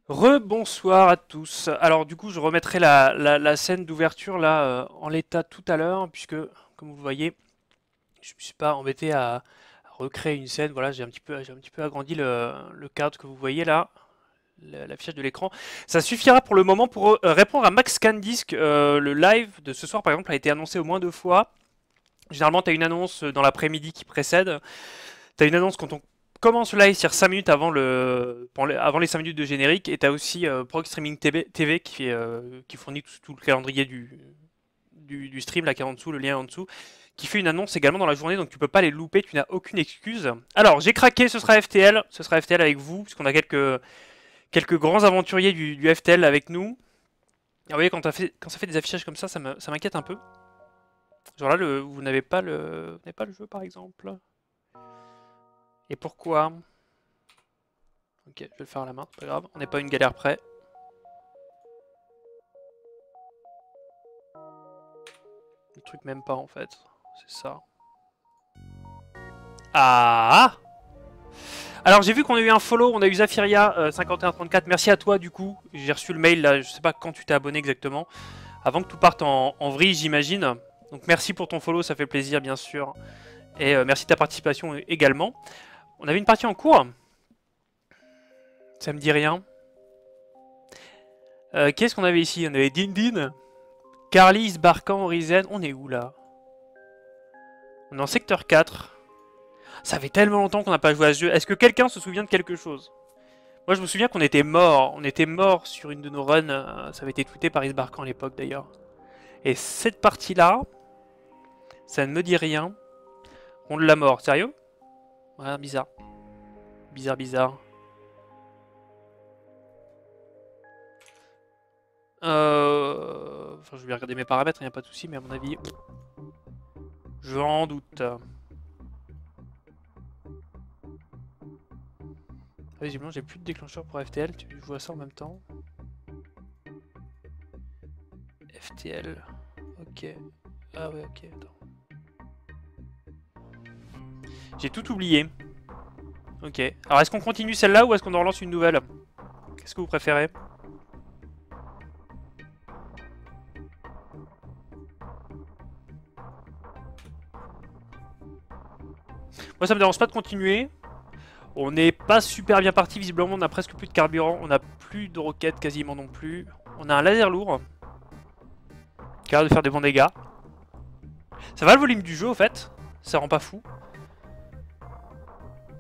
Rebonsoir à tous. Alors du coup, je remettrai la scène d'ouverture là en l'état tout à l'heure, puisque comme vous le voyez, je me suis pas embêté à recréer une scène. Voilà, j'ai un petit peu agrandi le cadre que vous voyez là, l'affichage de l'écran. Ça suffira pour le moment pour répondre à Max Candisk. Le live de ce soir, par exemple, a été annoncé au moins 2 fois. Généralement, tu as une annonce dans l'après-midi qui précède. T'as une annonce quand on commence le live, c'est-à-dire 5 minutes avant les 5 minutes de générique, et t'as aussi Prog Streaming TV qui fournit tout le calendrier du stream, là qui est en dessous, le lien est en dessous, qui fait une annonce également dans la journée, donc tu peux pas les louper, tu n'as aucune excuse. Alors, j'ai craqué, ce sera FTL avec vous, puisqu'on a quelques grands aventuriers du FTL avec nous. Ah, vous voyez, quand ça fait des affichages comme ça m'inquiète un peu. Genre là, vous n'avez pas le jeu, par exemple. Et pourquoi? Ok, je vais le faire à la main, c'est pas grave, on n'est pas une galère près. Le truc même pas en fait, c'est ça. Ah! Alors j'ai vu qu'on a eu un follow, on a eu Zafiria 5134, merci à toi du coup. J'ai reçu le mail là, je sais pas quand tu t'es abonné exactement. Avant que tout parte en vrille j'imagine. Donc merci pour ton follow, ça fait plaisir bien sûr. Et merci de ta participation également. On avait une partie en cours. Ça me dit rien. Qu'est-ce qu'on avait ici? On avait Dindin, Carlis, Barkan, Risen. On est où là? On est en secteur 4. Ça fait tellement longtemps qu'on n'a pas joué à ce jeu. Est-ce que quelqu'un se souvient de quelque chose? Moi je me souviens qu'on était mort. On était mort sur une de nos runs. Ça avait été tweeté par Isbarkan à l'époque d'ailleurs. Et cette partie-là, ça ne me dit rien. On l'a mort. Sérieux? Ouais, bizarre. Bizarre, bizarre. Enfin, je vais regarder mes paramètres, il n'y a pas de souci, mais à mon avis, j'en doute. Visiblement, j'ai plus de déclencheur pour FTL. Je vois ça en même temps. FTL. Ok. Ah ouais, ok, attends. J'ai tout oublié. Ok. Alors, est-ce qu'on continue celle-là ou est-ce qu'on en relance une nouvelle? Qu'est-ce que vous préférez? Moi, ça me dérange pas de continuer. On n'est pas super bien parti, visiblement, on a presque plus de carburant. On a plus de roquettes quasiment non plus. On a un laser lourd. Qui a l'air de faire des bons dégâts. Ça va le volume du jeu, au fait. Ça rend pas fou.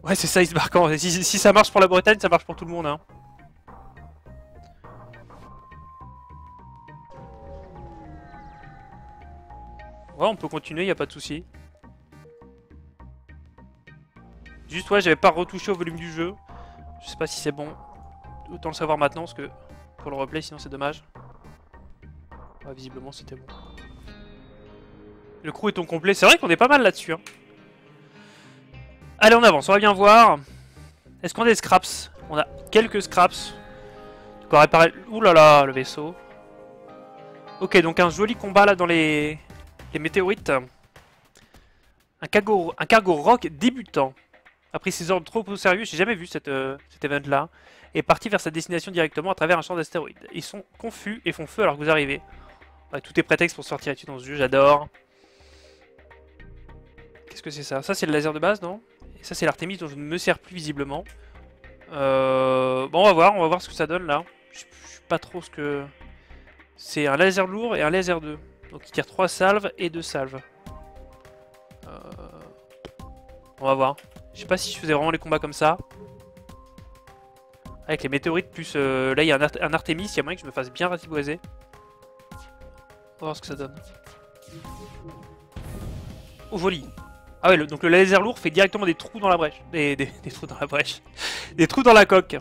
Ouais, c'est ça, il se barque. Si ça marche pour la Bretagne, ça marche pour tout le monde. Hein. Ouais, on peut continuer, y a pas de souci. Juste, ouais, j'avais pas retouché au volume du jeu. Je sais pas si c'est bon. Autant le savoir maintenant, parce que pour le replay, sinon c'est dommage. Ouais, visiblement, c'était bon. Le crew est au complet. C'est vrai qu'on est pas mal là-dessus. Hein. Allez, on avance, on va bien voir. Est-ce qu'on a des scraps? On a quelques scraps. On va réparer... Ouh là là, le vaisseau. Ok, donc un joli combat là dans les météorites. Un cargo rock débutant. A pris ses ordres trop au sérieux, j'ai jamais vu cet event là. Et parti vers sa destination directement à travers un champ d'astéroïdes. Ils sont confus et font feu alors que vous arrivez. Ouais, tout est prétexte pour sortir là-dessus dans ce jeu, j'adore. Qu'est-ce que c'est ça? Ça c'est le laser de base, non? Et ça c'est l'Artemis dont je ne me sers plus visiblement. Bon, on va voir ce que ça donne là. Je sais pas trop ce que... C'est un laser lourd et un laser 2. Donc il tire 3 salves et 2 salves. On va voir. Je sais pas si je faisais vraiment les combats comme ça. Avec les météorites plus... là il y a un Artemis, il y a moyen que je me fasse bien ratiboiser. On va voir ce que ça donne. Oh joli. Ah ouais, donc le laser lourd fait directement des trous dans la brèche. Des trous dans la brèche. Des trous dans la coque.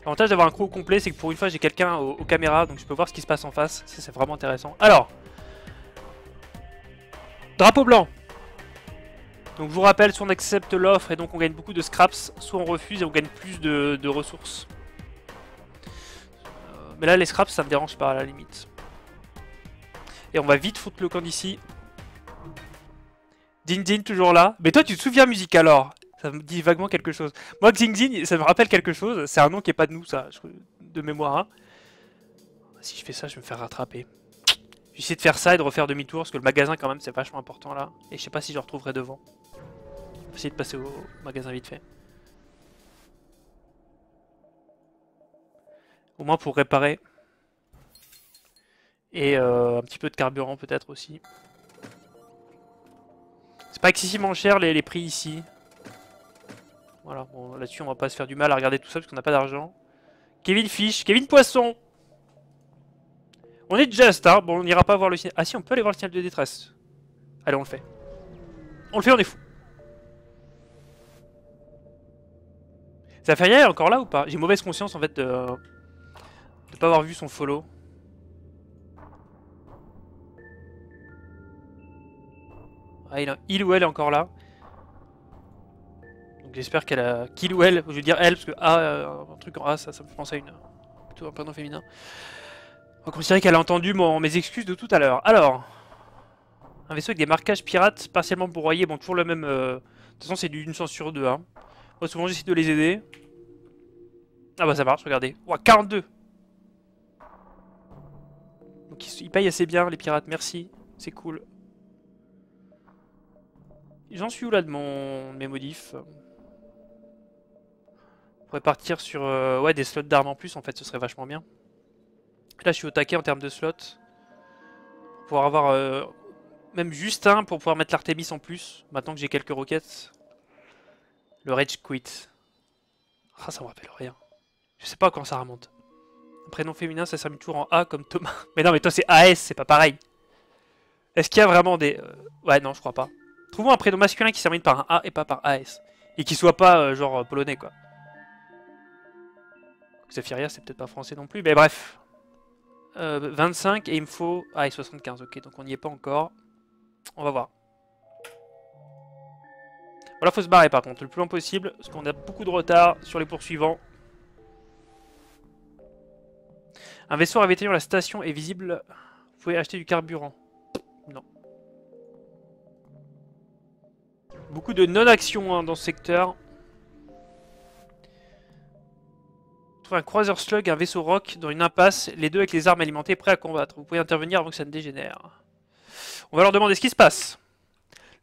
L'avantage d'avoir un crew complet, c'est que pour une fois j'ai quelqu'un aux caméras, donc je peux voir ce qui se passe en face. Ça c'est vraiment intéressant. Alors. Drapeau blanc. Donc je vous rappelle, soit on accepte l'offre et donc on gagne beaucoup de scraps, soit on refuse et on gagne plus de ressources. Mais là les scraps ça me dérange pas à la limite. Et on va vite foutre le camp d'ici. Din Din toujours là. Mais toi tu te souviens musique alors? Ça me dit vaguement quelque chose. Moi, Xingxin, ça me rappelle quelque chose. C'est un nom qui est pas de nous, ça, de mémoire. Hein. Si je fais ça, je vais me faire rattraper. Je vais essayer de faire ça et de refaire demi-tour, parce que le magasin, quand même, c'est vachement important là. Et je sais pas si je le retrouverai devant. Je vais essayer de passer au magasin vite fait. Au moins pour réparer. Et un petit peu de carburant peut-être aussi. C'est pas excessivement cher les prix ici. Voilà, bon là-dessus on va pas se faire du mal à regarder tout ça parce qu'on n'a pas d'argent. Kevin Fish, Kevin Poisson. On est just, hein. Bon, on n'ira pas voir le signal. Ah si, on peut aller voir le signal de détresse. Allez, on le fait. On le fait, on est fou. Zafaria est encore là ou pas? J'ai mauvaise conscience en fait de pas avoir vu son follow. Ah, il ou elle est encore là. Donc j'espère qu'elle a... Qu'il ou elle, je veux dire elle, parce que un truc en A, ça me fait penser à plutôt un prénom féminin. On va considérer qu'elle a entendu mes excuses de tout à l'heure. Alors, un vaisseau avec des marquages pirates partiellement broyés. Bon, toujours le même... De toute façon, c'est d'une chance sur deux. Hein. Moi, souvent, j'essaie de les aider. Ah bah ça marche, regardez. Ouah, 42. Donc ils payent assez bien, les pirates. Merci, c'est cool. J'en suis où là de mes modifs? On pourrait partir sur ouais, des slots d'armes en plus, en fait, ce serait vachement bien. Là, je suis au taquet en termes de slots. Pour pouvoir avoir même juste un pour pouvoir mettre l'Artemis en plus. Maintenant que j'ai quelques roquettes. Le Rage Quit. Ah, ça me rappelle rien. Je sais pas quand ça remonte. Un prénom féminin, ça s'est mis toujours en A comme Thomas. Mais non, mais toi, c'est AS, c'est pas pareil. Est-ce qu'il y a vraiment des... Ouais, non, je crois pas. Trouvons un prénom masculin qui se termine par un A et pas par AS. Et qui soit pas, genre, polonais, quoi. Zafiria, c'est peut-être pas français non plus, mais bref. 25 et il me faut... Ah, et 75, ok, donc on n'y est pas encore. On va voir. Voilà, faut se barrer par contre, le plus loin possible, parce qu'on a beaucoup de retard sur les poursuivants. Un vaisseau ravitaillant la station est visible. Vous pouvez acheter du carburant. Non. Beaucoup de non-action hein, dans ce secteur. Un croiseur slug, un vaisseau rock dans une impasse, les deux avec les armes alimentées prêts à combattre. Vous pouvez intervenir avant que ça ne dégénère. On va leur demander ce qui se passe.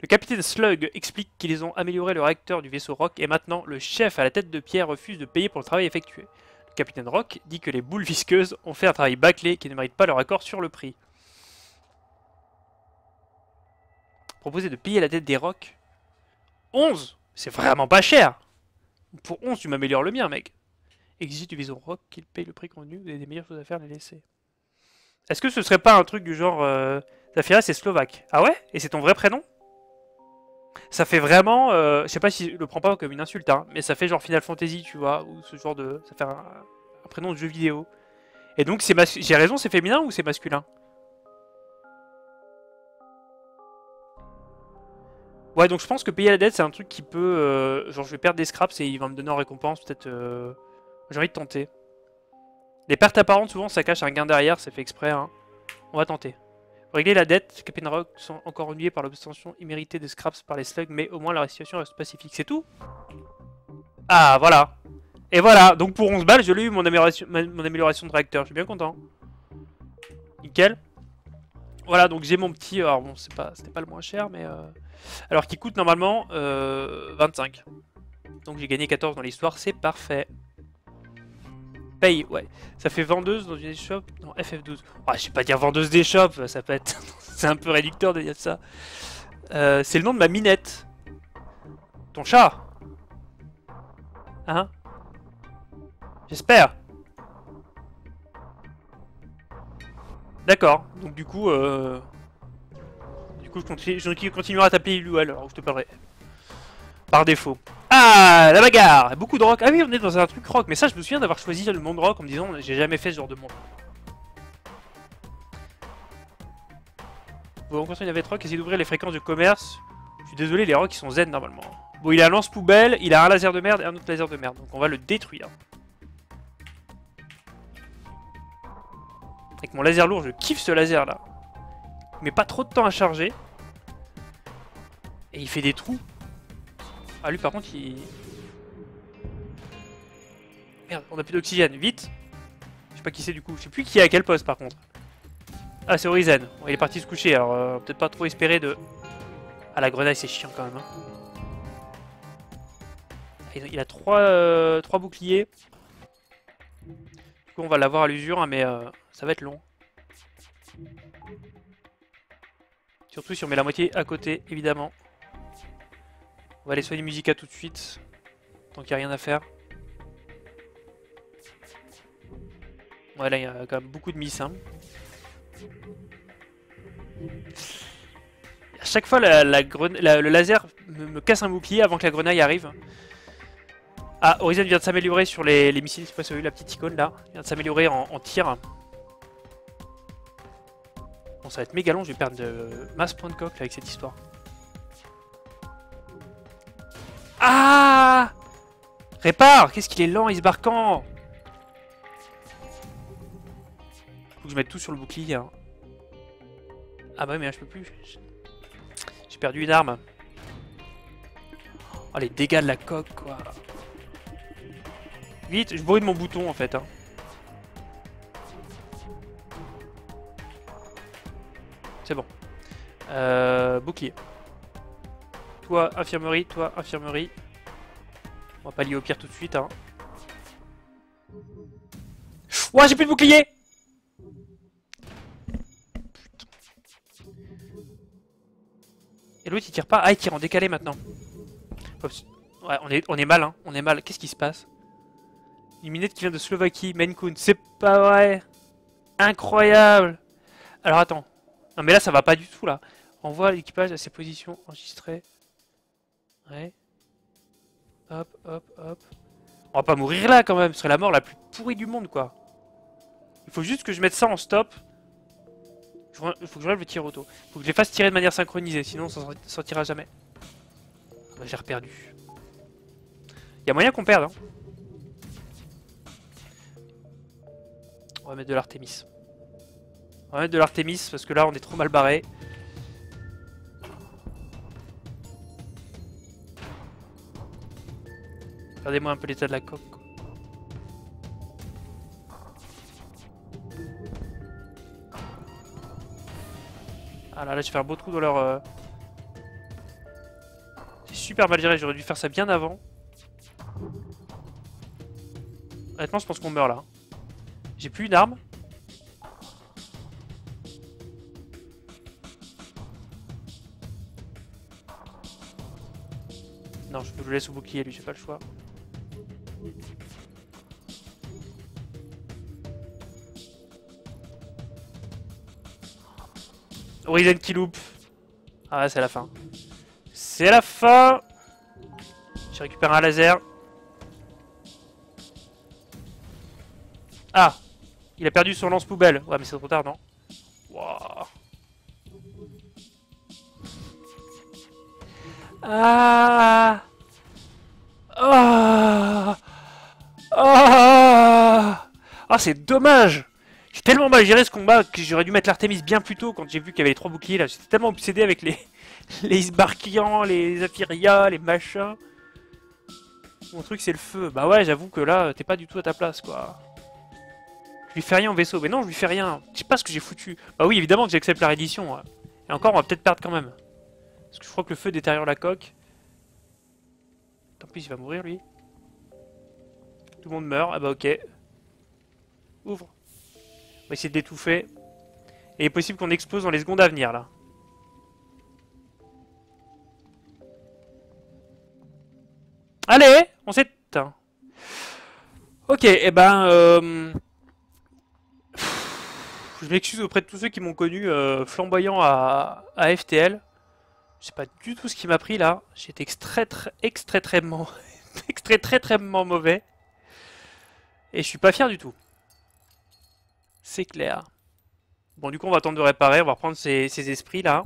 Le capitaine Slug explique qu'ils ont amélioré le réacteur du vaisseau Rock et maintenant le chef à la tête de pierre refuse de payer pour le travail effectué. Le capitaine Rock dit que les boules visqueuses ont fait un travail bâclé qui ne mérite pas leur accord sur le prix. Proposer de payer la dette des Rock 11. C'est vraiment pas cher. Pour 11 tu m'améliores le mien mec. Exige du vaisseau Rock qu'il paye le prix convenu, vous avez des meilleures choses à faire, les laisser. Est-ce que ce serait pas un truc du genre... Zafira c'est slovaque. Ah ouais? Et c'est ton vrai prénom? Ça fait vraiment... je sais pas si je le prends pas comme une insulte, hein, mais ça fait genre Final Fantasy, tu vois, ou ce genre de... Ça fait un prénom de jeu vidéo. Et donc c'est j'ai raison, c'est féminin ou c'est masculin? Ouais, donc je pense que payer la dette, c'est un truc qui peut... genre je vais perdre des scraps et il va me donner en récompense, peut-être... J'ai envie de tenter. Les pertes apparentes, souvent, ça cache un gain derrière, c'est fait exprès. Hein. On va tenter. Pour régler la dette, Captain Rock sont encore ennuyés par l'obtention imméritée des scraps par les slugs, mais au moins la situation reste pacifique. C'est tout? Ah, voilà. Et voilà, donc pour 11 balles, je l'ai eu mon amélioration de réacteur. Je suis bien content. Nickel. Voilà, donc j'ai mon petit... Alors bon, c'était pas le moins cher, mais... Alors qui coûte normalement 25. Donc j'ai gagné 14 dans l'histoire, c'est parfait. Paye, ouais. Ça fait vendeuse dans une échoppe. Non, FF12. Ah, je vais pas dire vendeuse d'échoppe, ça peut être... c'est un peu réducteur de dire ça. C'est le nom de ma minette. Ton chat. Hein? J'espère. D'accord. Donc du coup, je continuerai à t'appeler Iluel, alors je te parlerai. Par défaut. Ah, la bagarre! Beaucoup de rock. Ah oui, on est dans un truc rock. Mais ça, je me souviens d'avoir choisi le monde rock en me disant j'ai jamais fait ce genre de monde. Vous rencontrez une navette rock, essayez d'ouvrir les fréquences de commerce. Je suis désolé, les rocks ils sont zen normalement. Bon, il a un lance-poubelle, il a un laser de merde et un autre laser de merde. Donc on va le détruire. Avec mon laser lourd, je kiffe ce laser là. Il met pas trop de temps à charger. Et il fait des trous. Ah lui par contre il... Merde, on a plus d'oxygène, vite. Je sais pas qui c'est du coup, je sais plus qui est à quel poste par contre. Ah c'est Orizen, bon, il est parti se coucher alors peut-être pas trop espérer de... Ah la grenaille c'est chiant quand même. Hein. Il a 3 boucliers. Du coup on va l'avoir à l'usure hein, mais ça va être long. Surtout si on met la moitié à côté évidemment. On va aller soigner Musica tout de suite. Tant qu'il n'y a rien à faire. Ouais là il y a quand même beaucoup de miss hein. À chaque fois le laser me casse un bouclier avant que la grenaille arrive. Ah, Horizon vient de s'améliorer sur les missiles, je sais pas si vous avez vu la petite icône là. Il vient de s'améliorer en tir. Bon, ça va être méga long, je vais perdre de masse point de coque là, avec cette histoire. Ah! Répare! Qu'est-ce qu'il est lent, il se barre quand? Faut que je mette tout sur le bouclier. Hein. Ah bah oui, mais là je peux plus. J'ai perdu une arme. Oh, les dégâts de la coque, quoi. Vite, je brûle mon bouton en fait. Hein. C'est bon. Bouclier. Toi, infirmerie, toi, infirmerie. On va pas lier au pire tout de suite. Hein. Ouah, j'ai plus de bouclier! Putain. Et l'autre il tire pas. Ah, il tire en décalé maintenant. Ouais, on est mal, hein. On est mal. Qu'est-ce qui se passe? Une minette qui vient de Slovaquie, Menkun. C'est pas vrai! Incroyable! Alors attends. Non mais là ça va pas du tout là. Envoie l'équipage à ses positions enregistrées. Ouais. Hop, hop, hop. On va pas mourir là quand même. Ce serait la mort la plus pourrie du monde quoi. Il faut juste que je mette ça en stop. Il faut que je rêve le tir auto. Il faut que je les fasse tirer de manière synchronisée. Sinon on s'en sortira jamais. Ah bah, j'ai reperdu. Il y a moyen qu'on perde. Hein. On va mettre de l'Artemis. On va mettre de l'Artemis parce que là on est trop mal barré. Regardez-moi un peu l'état de la coque. Ah là, je vais faire un beau trou dans leur... C'est super mal géré, j'aurais dû faire ça bien avant. Honnêtement, je pense qu'on meurt là. J'ai plus une arme. Non, je le laisse au bouclier, lui, j'ai pas le choix. Horizon qui loupe. Ah ouais, c'est la fin. C'est la fin. J'ai récupéré un laser. Ah, il a perdu son lance-poubelle. Ouais, mais c'est trop tard, non? Wow. Ah. Ah. Ah. Ah, c'est dommage. J'ai tellement mal géré ce combat que j'aurais dû mettre l'Artemis bien plus tôt quand j'ai vu qu'il y avait les 3 boucliers là. J'étais tellement obsédé avec les Isbarkians, les Zephyria, les machins. Mon truc c'est le feu. Bah ouais, j'avoue que là, t'es pas du tout à ta place quoi. Je lui fais rien au vaisseau. Mais non, je lui fais rien. Je sais pas ce que j'ai foutu. Bah oui, évidemment que j'accepte la reddition. Ouais. Et encore, on va peut-être perdre quand même. Parce que je crois que le feu détériore la coque. Tant pis, il va mourir lui. Tout le monde meurt. Ah bah ok. Ouvre. On va essayer de l'étouffer. Et il est possible qu'on explose dans les secondes à venir là. Allez, on s'éteint. Ok, et ben... Je m'excuse auprès de tous ceux qui m'ont connu flamboyant à FTL. Je sais pas du tout ce qui m'a pris là. J'étais extrêmement extrêmement mauvais. Et je suis pas fier du tout. C'est clair. Bon, du coup, on va tenter de réparer. On va reprendre ces esprits là.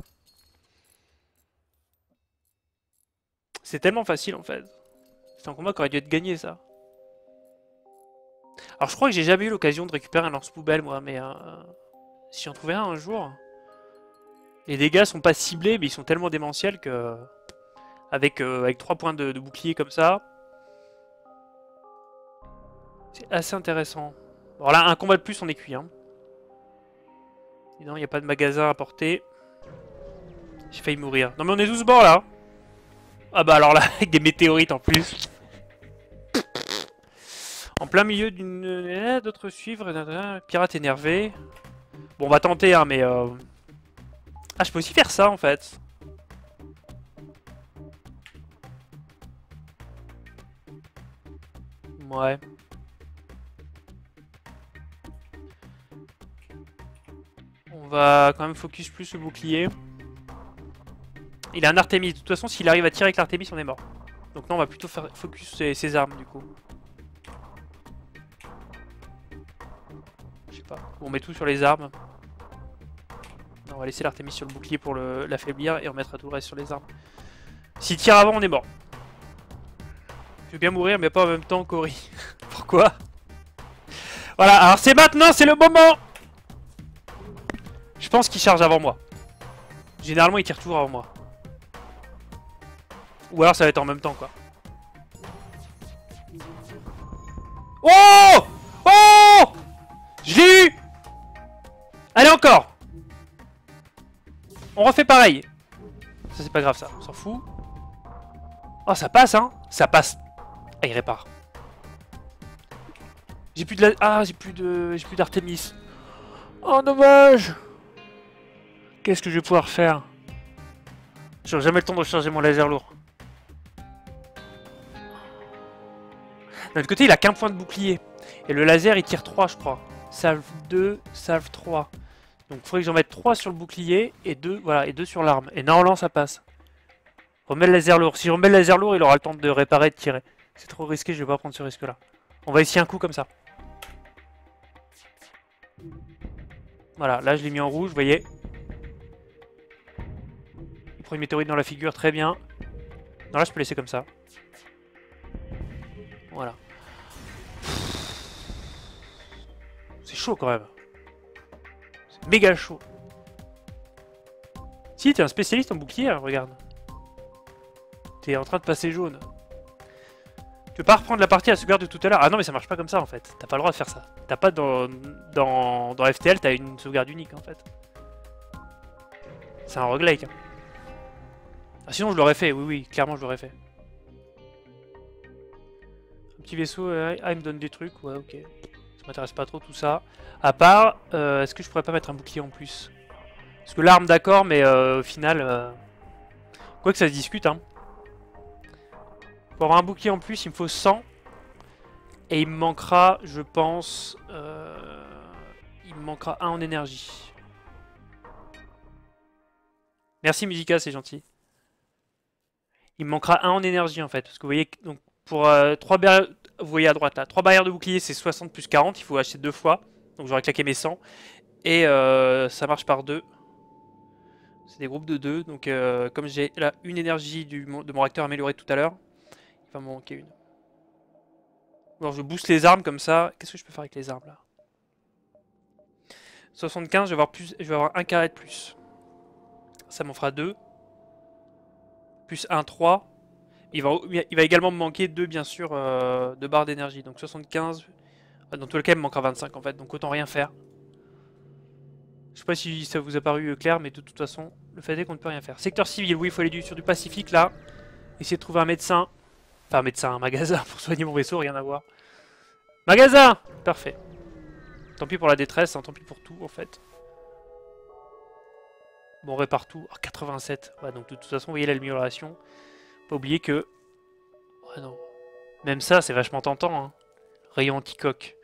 C'est tellement facile en fait. C'est un combat qui aurait dû être gagné ça. Alors, je crois que j'ai jamais eu l'occasion de récupérer un lance-poubelle moi, mais si j'en trouvais un jour. Les dégâts sont pas ciblés, mais ils sont tellement démentiels que. avec 3 points de bouclier comme ça. C'est assez intéressant. Alors là, un combat de plus, on est cuit. Hein. Et non, il n'y a pas de magasin à porter. J'ai failli mourir. Non mais on est tous morts là. Ah bah alors là, avec des météorites en plus. En plein milieu d'une... d'autres suivre. Pirate énervé. Bon, on va tenter, hein, mais... Ah, je peux aussi faire ça, en fait. Ouais. On va quand même focus plus le bouclier. Il a un Artemis. De toute façon, s'il arrive à tirer avec l'Artemis, on est mort. Donc là, on va plutôt faire focus ses armes, du coup. Je sais pas. On met tout sur les armes. Non, on va laisser l'Artemis sur le bouclier pour l'affaiblir et on mettra tout le reste sur les armes. S'il tire avant, on est mort. Je vais bien mourir, mais pas en même temps qu'Ori. Pourquoi? Voilà, alors c'est maintenant, c'est le moment. Je pense qu'il charge avant moi. Généralement, il tire toujours avant moi. Ou alors ça va être en même temps, quoi. Oh! Oh! Je l'ai eu! Allez, encore! On refait pareil. Ça, c'est pas grave, ça. On s'en fout. Oh, ça passe, hein? Ça passe. Ah, il répare. J'ai plus de la... Ah, j'ai plus d'Artemis. Oh, dommage! Qu'est-ce que je vais pouvoir faire? J'aurai jamais le temps de recharger mon laser lourd. D'un autre côté, il a qu'un point de bouclier. Et le laser, il tire 3, je crois. Salve 2, salve 3. Donc il faudrait que j'en mette 3 sur le bouclier et 2, voilà, et 2 sur l'arme. Et normalement, ça passe. Remets le laser lourd. Si je remets le laser lourd, il aura le temps de réparer et de tirer. C'est trop risqué, je vais pas prendre ce risque-là. On va essayer un coup comme ça. Voilà, là je l'ai mis en rouge, vous voyez. Il prend une météorite dans la figure, très bien. Non, là je peux laisser comme ça. Voilà. C'est chaud quand même. C'est méga chaud. Si, t'es un spécialiste en bouclier, hein, regarde. T'es en train de passer jaune. Tu veux pas reprendre la partie à la sauvegarde de tout à l'heure? Ah non, mais ça marche pas comme ça en fait. T'as pas le droit de faire ça. T'as pas dans FTL, t'as une sauvegarde unique en fait. C'est un roguelike. Hein. Ah, sinon je l'aurais fait, oui, oui, clairement je l'aurais fait. Un petit vaisseau, ah, il me donne des trucs, ouais, ok. Ça m'intéresse pas trop tout ça. À part, est-ce que je pourrais pas mettre un bouclier en plus? Parce que l'arme, d'accord, mais au final... Quoi que ça se discute, hein. Pour avoir un bouclier en plus, il me faut 100. Et il me manquera, je pense... il me manquera 1 en énergie. Merci Musica, c'est gentil. Il me manquera 1 en énergie en fait. Parce que vous voyez, donc pour 3 barrières... Vous voyez à droite là, 3 barrières de bouclier c'est 60 plus 40, il faut acheter 2 fois. Donc j'aurais claqué mes 100. Et ça marche par 2. C'est des groupes de 2. Donc comme j'ai là une énergie de mon réacteur amélioré tout à l'heure, il va m'en manquer une. Alors je booste les armes comme ça. Qu'est-ce que je peux faire avec les armes là? 75, je vais avoir un carré de plus. Ça m'en fera 2. Plus 1, 3. Il va également me manquer 2 bien sûr de barres d'énergie. Donc 75. Dans tous les cas il me manquera 25 en fait. Donc autant rien faire. Je sais pas si ça vous a paru clair, mais de toute façon, le fait est qu'on ne peut rien faire. Secteur civil, oui, il faut aller sur du Pacifique là. Essayer de trouver un médecin. Enfin un médecin, un magasin pour soigner mon vaisseau, rien à voir. Magasin! Parfait. Tant pis pour la détresse, hein, tant pis pour tout en fait. Bon, on répare tout. Oh, 87. Ouais, donc de toute façon, vous voyez l'amélioration. Pas oublier que... Ouais, non. Même ça, c'est vachement tentant. Hein. Rayon anti-coque.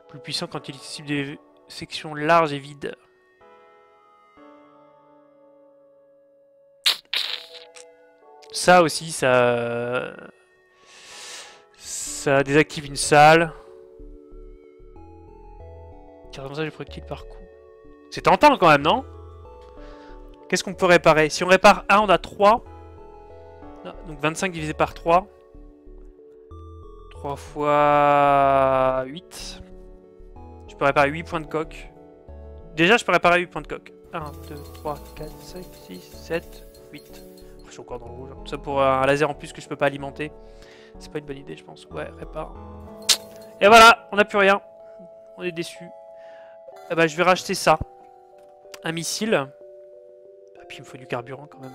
Plus puissant quand il est cible des sections larges et vides. Ça aussi, ça désactive une salle. 45 de projectiles par coup. C'est tentant quand même, non? Qu'est-ce qu'on peut réparer? Si on répare 1, on a 3. Donc 25 divisé par 3. 3 fois 8. Je peux réparer 8 points de coque. Déjà, je peux réparer 8 points de coque. 1, 2, 3, 4, 5, 6, 7, 8. Je suis encore dans le rouge. Tout ça pour un laser en plus que je peux pas alimenter. C'est pas une bonne idée, je pense. Ouais, répare. Et voilà, on n'a plus rien. On est déçus. Eh ben, je vais racheter ça. Un missile. Et puis il me faut du carburant quand même.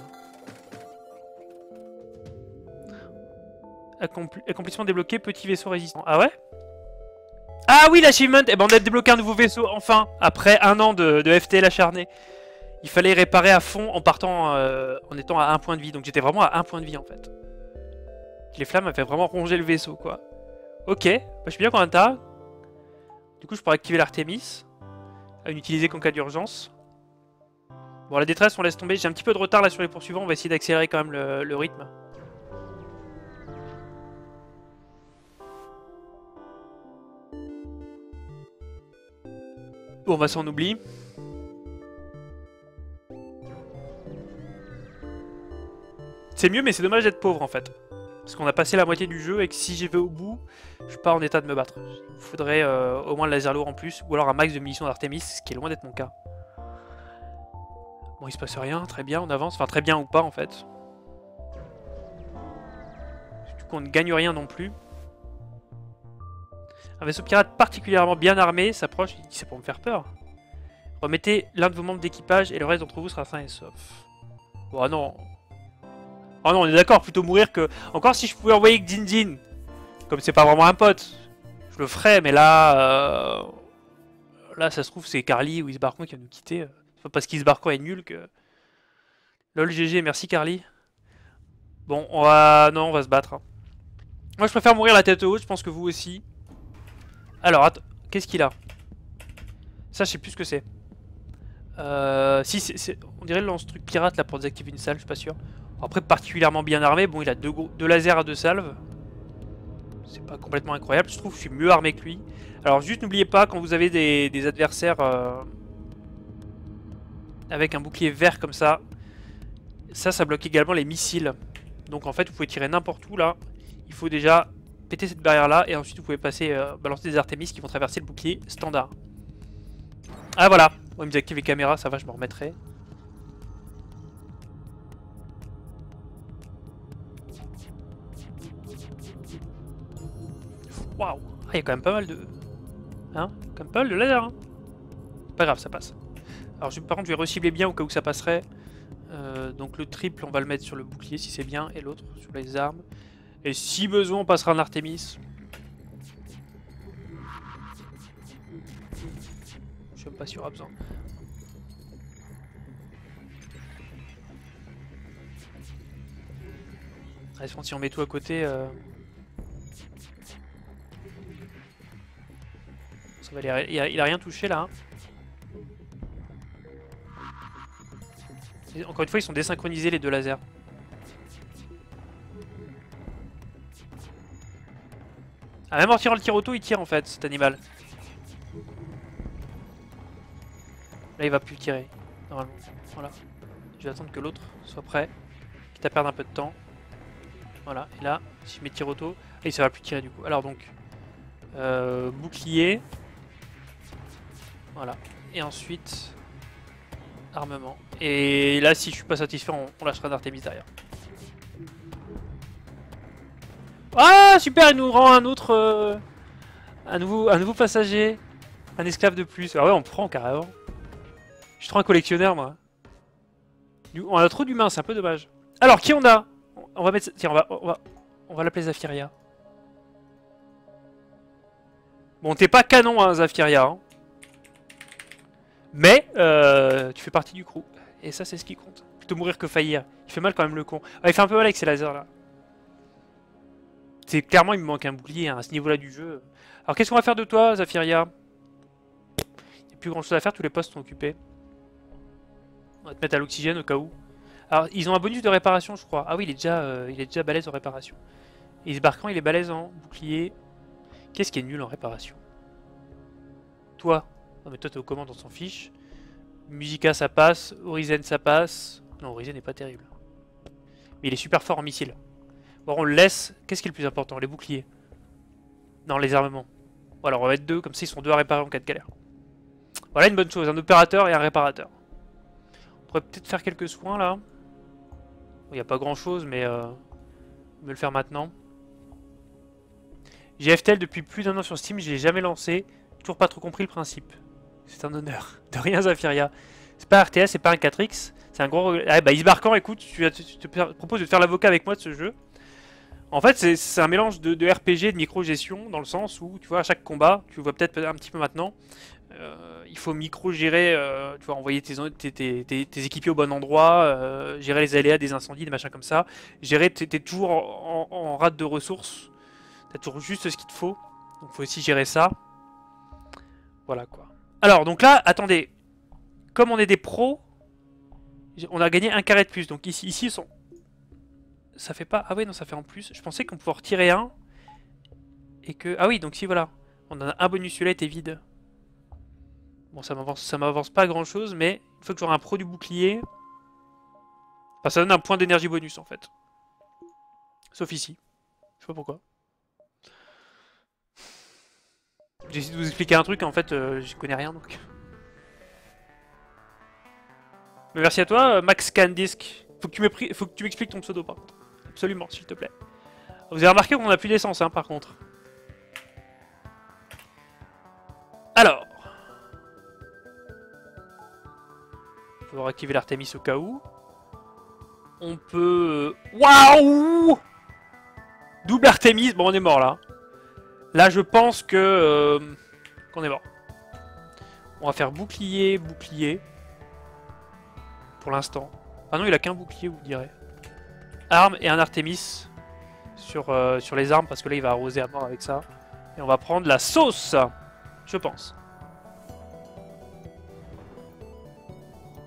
Accomplissement débloqué, petit vaisseau résistant. Ah ouais? Ah oui, l'achievement. Eh ben, on a débloqué un nouveau vaisseau, enfin. Après un an de FTL acharné. Il fallait réparer à fond en partant, en étant à 1 point de vie. Donc j'étais vraiment à 1 point de vie en fait. Les flammes avaient vraiment rongé le vaisseau quoi. Ok, bah, je suis bien combien t'as. Du coup je pourrais activer l'Artemis. À n'utiliser qu'en cas d'urgence. Bon la détresse on laisse tomber. J'ai un petit peu de retard là sur les poursuivants. On va essayer d'accélérer quand même le rythme. Bon bah ça on oublie. C'est mieux mais c'est dommage d'être pauvre en fait. Parce qu'on a passé la moitié du jeu et que si j'y vais au bout, je suis pas en état de me battre. Il me faudrait au moins le laser lourd en plus, ou alors un max de munitions d'Artemis, ce qui est loin d'être mon cas. Bon, il se passe rien, très bien, on avance. Enfin, très bien ou pas en fait. Du coup, on ne gagne rien non plus. Un vaisseau pirate particulièrement bien armé s'approche, il dit c'est pour me faire peur. Remettez l'un de vos membres d'équipage et le reste d'entre vous sera sain et sauf. Bon, ah non. Oh non, on est d'accord, plutôt mourir que... Encore si je pouvais envoyer que Din Din. Comme c'est pas vraiment un pote. Je le ferais, mais là... Là, ça se trouve, c'est Carly ou Isbarcon qui va nous quitter. C'est pas parce qu'Isbarcon est nul que... Lol, GG, merci Carly. Bon, on va... Non, on va se battre. Hein. Moi, je préfère mourir la tête haute, je pense que vous aussi. Alors, attends, qu'est-ce qu'il a? Ça, je sais plus ce que c'est. Si, on dirait le lance-truc pirate, là, pour désactiver une salle, je suis pas sûr. Après, particulièrement bien armé. Bon, il a deux lasers à 2 salves. C'est pas complètement incroyable. Je trouve que je suis mieux armé que lui. Alors, juste n'oubliez pas, quand vous avez des adversaires avec un bouclier vert comme ça, ça bloque également les missiles. Donc, en fait, vous pouvez tirer n'importe où, là. Il faut déjà péter cette barrière-là. Et ensuite, vous pouvez passer, balancer des Artemis qui vont traverser le bouclier standard. Ah, voilà. Bon, il me désactive les caméras. Ça va, je me remettrai. Waouh! Ah, il y a quand même pas mal de... Hein? Quand même pas mal de laser, hein? Pas grave, ça passe. Alors, par contre, je vais recibler bien au cas où ça passerait. Donc le triple, on va le mettre sur le bouclier si c'est bien. Et l'autre sur les armes. Et si besoin, on passera un Artemis. Je suis même pas sûr, à besoin. Allez, si on met tout à côté... Ça va aller... il a rien touché là. Hein. Encore une fois, ils sont désynchronisés les deux lasers. Ah, même en tirant le tir auto, il tire en fait, cet animal. Là, il va plus tirer, normalement. Voilà. Je vais attendre que l'autre soit prêt. Quitte à perdre un peu de temps. Voilà. Et là, si je mets tir auto, et ça va plus tirer du coup. Alors donc, bouclier. Voilà. Et ensuite, armement. Et là, si je suis pas satisfait, on lâchera d'Artemis derrière. Ah, super, il nous rend un autre... un nouveau passager. Un esclave de plus. Ah ouais, on prend carrément. Je suis trop un collectionneur, moi. On a trop d'humains, c'est un peu dommage. Alors, qui on a? On va mettre... Tiens, on va l'appeler Zafiria. Bon, t'es pas canon, hein, Zafiria. Hein. Mais, tu fais partie du crew. Et ça, c'est ce qui compte. Plutôt mourir que faillir. Il fait mal quand même, le con. Ah, il fait un peu mal avec ses lasers, là. C'est clairement, il me manque un bouclier hein, à ce niveau-là du jeu. Alors, qu'est-ce qu'on va faire de toi, Zafiria? Il n'y a plus grand-chose à faire, tous les postes sont occupés. On va te mettre à l'oxygène au cas où. Alors, ils ont un bonus de réparation, je crois. Ah oui, il est déjà balèze en réparation. Et Isbarcon, il est balèze en bouclier. Qu'est-ce qui est nul en réparation? Toi. Non, mais toi, t'es aux commandes, on s'en fiche. Musica, ça passe. Horizon, ça passe. Non, Horizon n'est pas terrible. Mais il est super fort en missile. Bon, on le laisse. Qu'est-ce qui est le plus important? Les boucliers. Non, les armements. Bon, alors, on va mettre 2. Comme ça, ils sont 2 à réparer en cas de galère. Voilà une bonne chose. Un opérateur et un réparateur. On pourrait peut-être faire quelques soins, là. Il n'y a pas grand chose, mais me le faire maintenant. J'ai FTL depuis plus d'1 an sur Steam, je l'ai jamais lancé. Toujours pas trop compris le principe. C'est un honneur. De rien, Zafiria. C'est pas RTS, c'est pas un 4X. C'est un gros... Ah bah Isbarkan, écoute, tu te proposes de te faire l'avocat avec moi de ce jeu. En fait, c'est un mélange de RPG et de micro-gestion, dans le sens où, tu vois, à chaque combat, tu le vois peut-être un petit peu maintenant, il faut micro-gérer, tu vois, envoyer tes équipiers au bon endroit, gérer les aléas des incendies, des machins comme ça. Gérer, t'es toujours en rate de ressources. T'as toujours juste ce qu'il te faut. Donc faut aussi gérer ça. Voilà quoi. Alors, donc là, attendez. Comme on est des pros, on a gagné un carré de plus. Donc ici ils sont... Ça fait pas... Ah ouais, non, ça fait en plus. Je pensais qu'on pouvait en retirer un. Et que... Ah oui, donc si, voilà. On en a un bonus, celui-là était vide. Bon, ça m'avance pas grand-chose, mais une fois que j'aurai un pro du bouclier... Enfin, ça donne un point d'énergie bonus, en fait. Sauf ici. Je sais pas pourquoi. J'ai essayé de vous expliquer un truc, en fait, j'y connais rien, donc... Mais merci à toi, Max Candisk. Faut que tu m'expliques ton pseudo, par contre. Absolument, s'il te plaît. Vous avez remarqué qu'on a plus d'essence, hein, par contre. Alors. On peut activer l'Artemis au cas où. On peut... Waouh! Double Artemis. Bon, on est mort, là. Là, je pense que... qu'on est mort. On va faire bouclier, bouclier. Pour l'instant. Ah non, il a qu'un bouclier, vous direz. Arme et un Artemis sur les armes, parce que là, il va arroser à mort avec ça. Et on va prendre la sauce, je pense.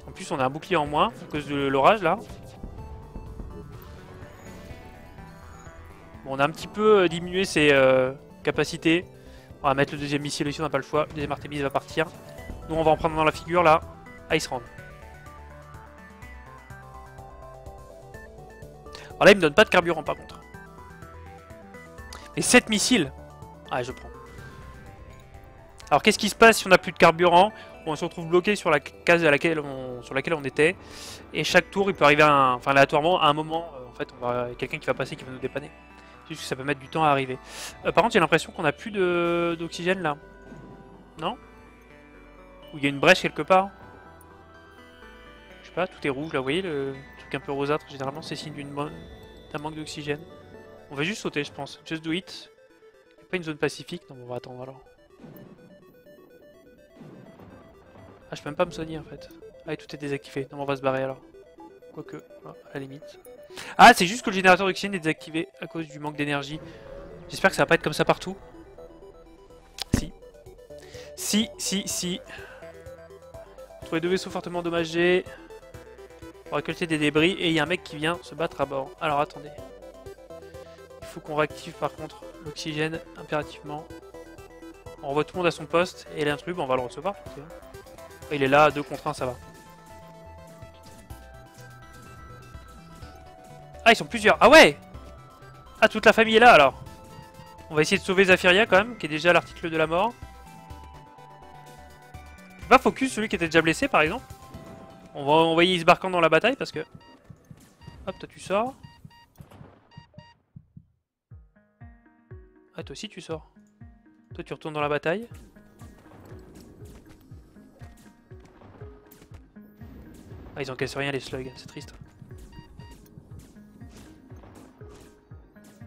En plus, on a un bouclier en moins, à cause de l'orage, là. Bon, on a un petit peu diminué ses capacités. On va mettre le deuxième missile ici, on n'a pas le choix. Le deuxième Artemis va partir. Nous, on va en prendre dans la figure, là. Ice Round. Alors là, il me donne pas de carburant, par contre. Et 7 missiles. Ah, je prends. Alors, qu'est-ce qui se passe si on n'a plus de carburant? On se retrouve bloqué sur la case sur laquelle on était. Et chaque tour, il peut arriver enfin, aléatoirement, à un moment, en fait, il y a quelqu'un qui va passer, qui va nous dépanner. C'est juste que ça peut mettre du temps à arriver. Par contre, j'ai l'impression qu'on n'a plus d'oxygène, là. Non? Ou il y a une brèche quelque part? Je sais pas, tout est rouge, là, vous voyez, le truc un peu rosâtre, généralement, c'est signe d'un manque d'oxygène. On va juste sauter, je pense. Just do it. Il n'y a pas une zone pacifique? Non, on va attendre, alors. Ah, je peux même pas me soigner en fait. Ah, et tout est désactivé. Non, on va se barrer alors. Quoique, à la limite. Ah, c'est juste que le générateur d'oxygène est désactivé à cause du manque d'énergie. J'espère que ça va pas être comme ça partout. Si. Trouver 2 vaisseaux fortement endommagés. Pour récolter des débris. Et il y a un mec qui vient se battre à bord. Alors attendez. Il faut qu'on réactive par contre l'oxygène impérativement. On renvoie tout le monde à son poste. Et l'intrus, on va le recevoir. Il est là, 2 contre 1, ça va. Ah, ils sont plusieurs. Ah ouais! Ah, toute la famille est là, alors. On va essayer de sauver Zafiria, quand même, qui est déjà à l'article de la mort. Je peux pas focus celui qui était déjà blessé, par exemple. On va envoyer Isbarkan dans la bataille, parce que... Hop, toi, tu sors. Ah, toi aussi, tu sors. Toi, tu retournes dans la bataille. Ah, ils encaissent rien les slugs, c'est triste.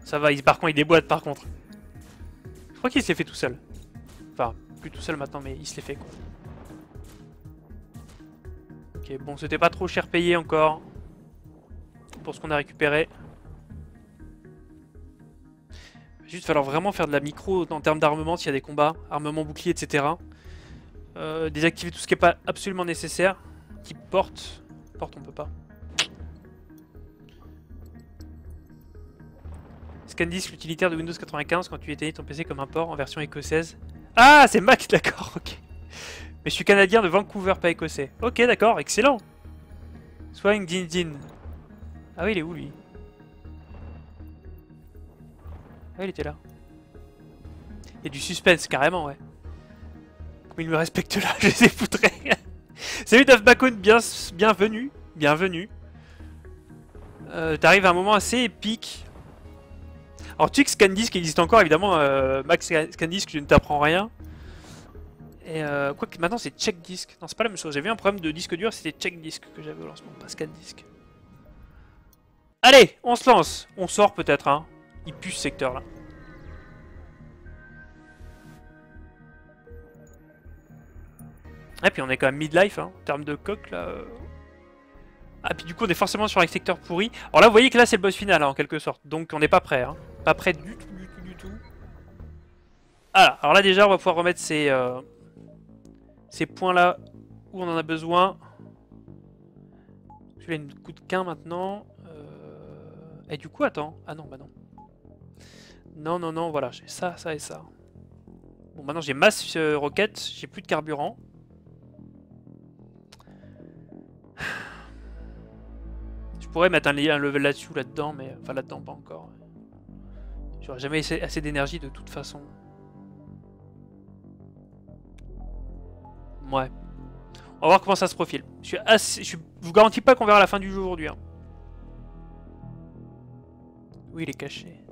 Ça va, par contre il déboîte par contre. Je crois qu'il s'est fait tout seul. Enfin, plus tout seul maintenant, mais il se l'est fait quoi. Ok, bon, c'était pas trop cher payé encore. Pour ce qu'on a récupéré. Il va juste falloir vraiment faire de la micro en termes d'armement s'il y a des combats. Armement bouclier, etc. Désactiver tout ce qui n'est pas absolument nécessaire. Type porte. Porte, on peut pas. Scandisk, l'utilitaire de Windows 95 quand tu éteignais ton PC comme un port en version écossaise. Ah, c'est Mac, d'accord, ok. Mais je suis canadien de Vancouver, pas écossais. Ok, d'accord, excellent. Swing Din Din. Ah oui, il est où lui? Ah, il était là. Il y a du suspense, carrément, ouais. Comme il me respecte là, je les ai foutrés. Salut Dave Bacon, bienvenue. Bienvenue. T'arrives à un moment assez épique. Alors tu sais que ScanDisk existe encore évidemment, Max ScanDisk, je ne t'apprends rien. Et quoi que maintenant c'est CheckDisk. Non, c'est pas la même chose. J'avais un problème de disque dur, c'était CheckDisk que j'avais au lancement, pas ScanDisk. Allez, on se lance. On sort peut-être, hein. Il pue ce secteur là. Et puis on est quand même midlife, hein, en termes de coque là. Ah, puis du coup on est forcément sur un secteur pourri. Alors là vous voyez que là c'est le boss final, hein, en quelque sorte. Donc on n'est pas prêt, hein. Pas prêt du tout, du tout, du tout. Ah, alors là déjà on va pouvoir remettre ces points là où on en a besoin. Celui-là une coup de quin maintenant. Et du coup attends. Ah non, bah non. Non, non, non, voilà, j'ai ça, ça et ça. Bon, maintenant j'ai masse roquette, j'ai plus de carburant. Je pourrais mettre un level là-dessus, là-dedans, mais... Enfin, là-dedans, pas encore. J'aurais jamais assez d'énergie de toute façon. Ouais. On va voir comment ça se profile. Je vous garantis pas qu'on verra la fin du jeu aujourd'hui. Hein. Oui, il est caché.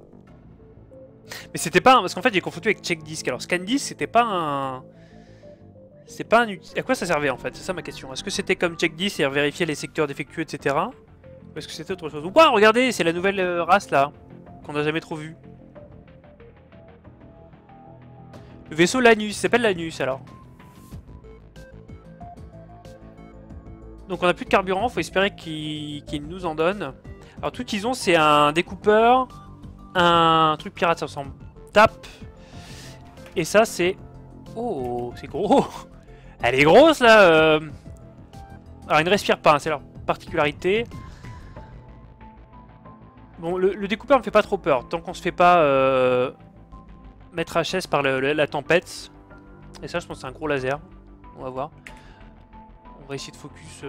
Mais c'était pas un... Parce qu'en fait, j'ai confondu avec CheckDisk. Alors, ScanDisk, c'était pas un... C'est pas un... À quoi ça servait, en fait? C'est ça ma question. Est-ce que c'était comme CheckDisk, c'est-à-dire vérifier les secteurs défectueux, etc. Ou est-ce que c'était autre chose? Ouah, regardez, c'est la nouvelle race, là. Qu'on n'a jamais trop vue. Le vaisseau Lanus. Il s'appelle Lanus, alors. Donc on a plus de carburant, faut espérer qu'ils nous en donnent. Alors tout qu'ils ont c'est un découpeur, un truc pirate, ça ressemble tape. Et ça c'est... Oh, c'est gros. Elle est grosse là. Alors ils ne respirent pas, hein, c'est leur particularité. Bon, le découpeur me fait pas trop peur, tant qu'on se fait pas mettre HS par la tempête. Et ça je pense que c'est un gros laser. On va voir. On va essayer de focus...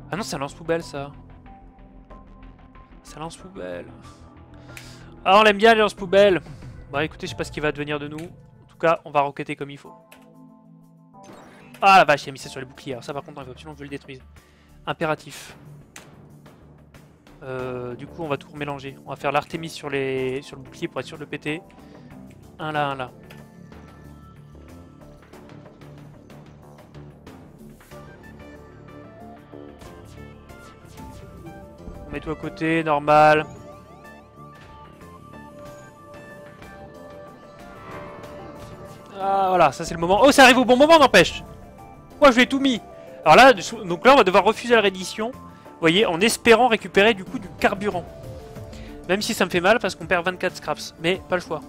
Ah non, c'est un lance-poubelle, ça. C'est un lance-poubelle. Ah, on l'aime bien, les lance-poubelles. Bon, écoutez, je sais pas ce qui va devenir de nous. En tout cas, on va roqueter comme il faut. Ah, la vache, il a mis ça sur les boucliers. Alors ça, par contre, il faut absolument que je le détruise. Impératif. Du coup, on va tout remélanger. On va faire l'Artemis sur le bouclier pour être sûr de le péter. Un là, un là. On met tout à côté, normal. Ah, voilà, ça c'est le moment. Oh, ça arrive au bon moment, n'empêche. Moi, je lui ai tout mis. Alors là, donc là, on va devoir refuser la reddition. Vous voyez, en espérant récupérer du coup du carburant. Même si ça me fait mal parce qu'on perd 24 scraps. Mais pas le choix.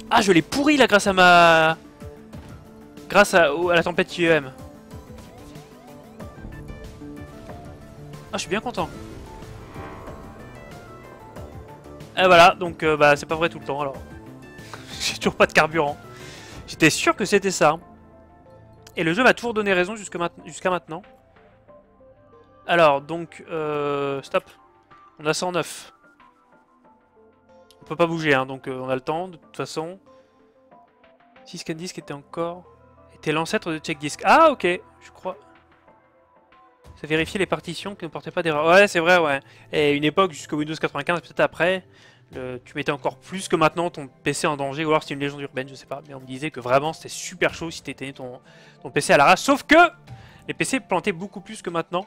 Ah, je l'ai pourri là grâce à ma... Grâce à la tempête IEM. Ah, je suis bien content. Et voilà, donc bah c'est pas vrai tout le temps alors. J'ai toujours pas de carburant. J'étais sûr que c'était ça. Et le jeu m'a toujours donné raison jusqu'à maintenant. Alors, donc, stop. On a 109. On peut pas bouger, hein, donc on a le temps, de toute façon. Si ScanDisk était encore... était l'ancêtre de CheckDisk. Ah, ok, je crois. Ça vérifiait les partitions qui ne portaient pas d'erreur. Ouais, c'est vrai, ouais. Et une époque, jusqu'au Windows 95, peut-être après, tu mettais encore plus que maintenant ton PC en danger. Ou alors c'était une légende urbaine, je sais pas. Mais on me disait que vraiment c'était super chaud si t'éteignais ton PC à l'arrache. Sauf que les PC plantaient beaucoup plus que maintenant.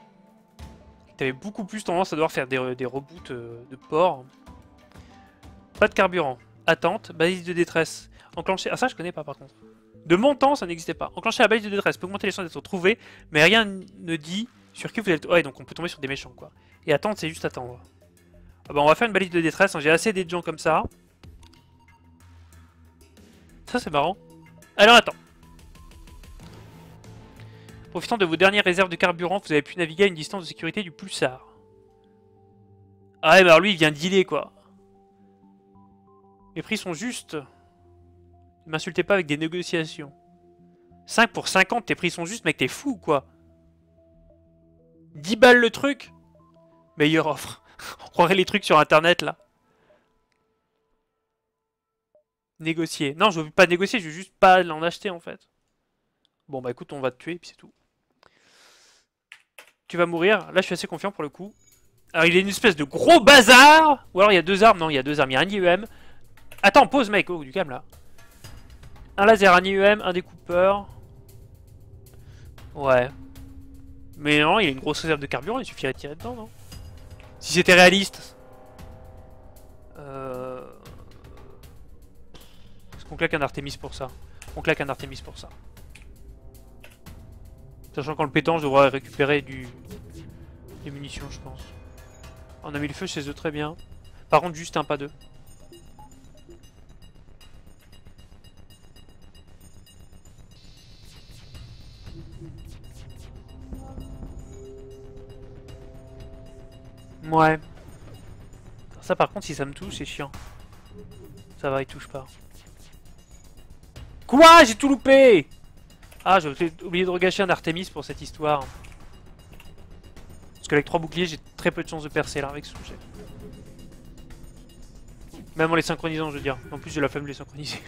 T'avais beaucoup plus tendance à devoir faire des reboots de port. Pas de carburant. Attente, balise de détresse. Enclencher. Ah, ça je connais pas par contre. De mon temps, ça n'existait pas. Enclencher la balise de détresse peut augmenter les chances d'être trouvé, mais rien ne dit sur qui vous êtes. Ouais, donc on peut tomber sur des méchants quoi. Et attendre, c'est juste attendre. Ah bah, on va faire une balise de détresse. Hein. J'ai assez des gens comme ça. Ça, c'est marrant. Alors, attends. Profitant de vos dernières réserves de carburant, vous avez pu naviguer à une distance de sécurité du pulsar. Ah ouais, bah alors lui, il vient dealer quoi. Les prix sont justes. Ne m'insultez pas avec des négociations. 5 pour 50, tes prix sont justes, mec, t'es fou, quoi. 10 balles le truc. Meilleure offre. On croirait les trucs sur internet, là. Négocier. Non, je veux pas négocier, je veux juste pas l'en acheter, en fait. Bon, bah écoute, on va te tuer, puis c'est tout. Tu vas mourir. Là, je suis assez confiant pour le coup. Alors il est une espèce de gros bazar. Ou alors il y a deux armes. Non, il y a deux armes. Il y a un IEM. Attends, pause mec. Oh, du calme là. Un laser, un IEM, un découpeur. Ouais. Mais non, il y a une grosse réserve de carburant. Il suffirait de tirer dedans, non? Si c'était réaliste. Est-ce qu'on claque un Artemis pour ça? On claque un Artemis pour ça. Sachant qu'en le pétant, je devrais récupérer des munitions, je pense. On a mis le feu chez eux, très bien. Par contre, juste un pas deux. Ouais. Ça, par contre, si ça me touche, c'est chiant. Ça va, il touche pas. Quoi? J'ai tout loupé! Ah, j'ai oublié de regâcher un Artemis pour cette histoire. Parce qu'avec 3 boucliers, j'ai très peu de chances de percer là avec ce sujet. Même en les synchronisant, je veux dire. En plus, j'ai la flemme de les synchroniser.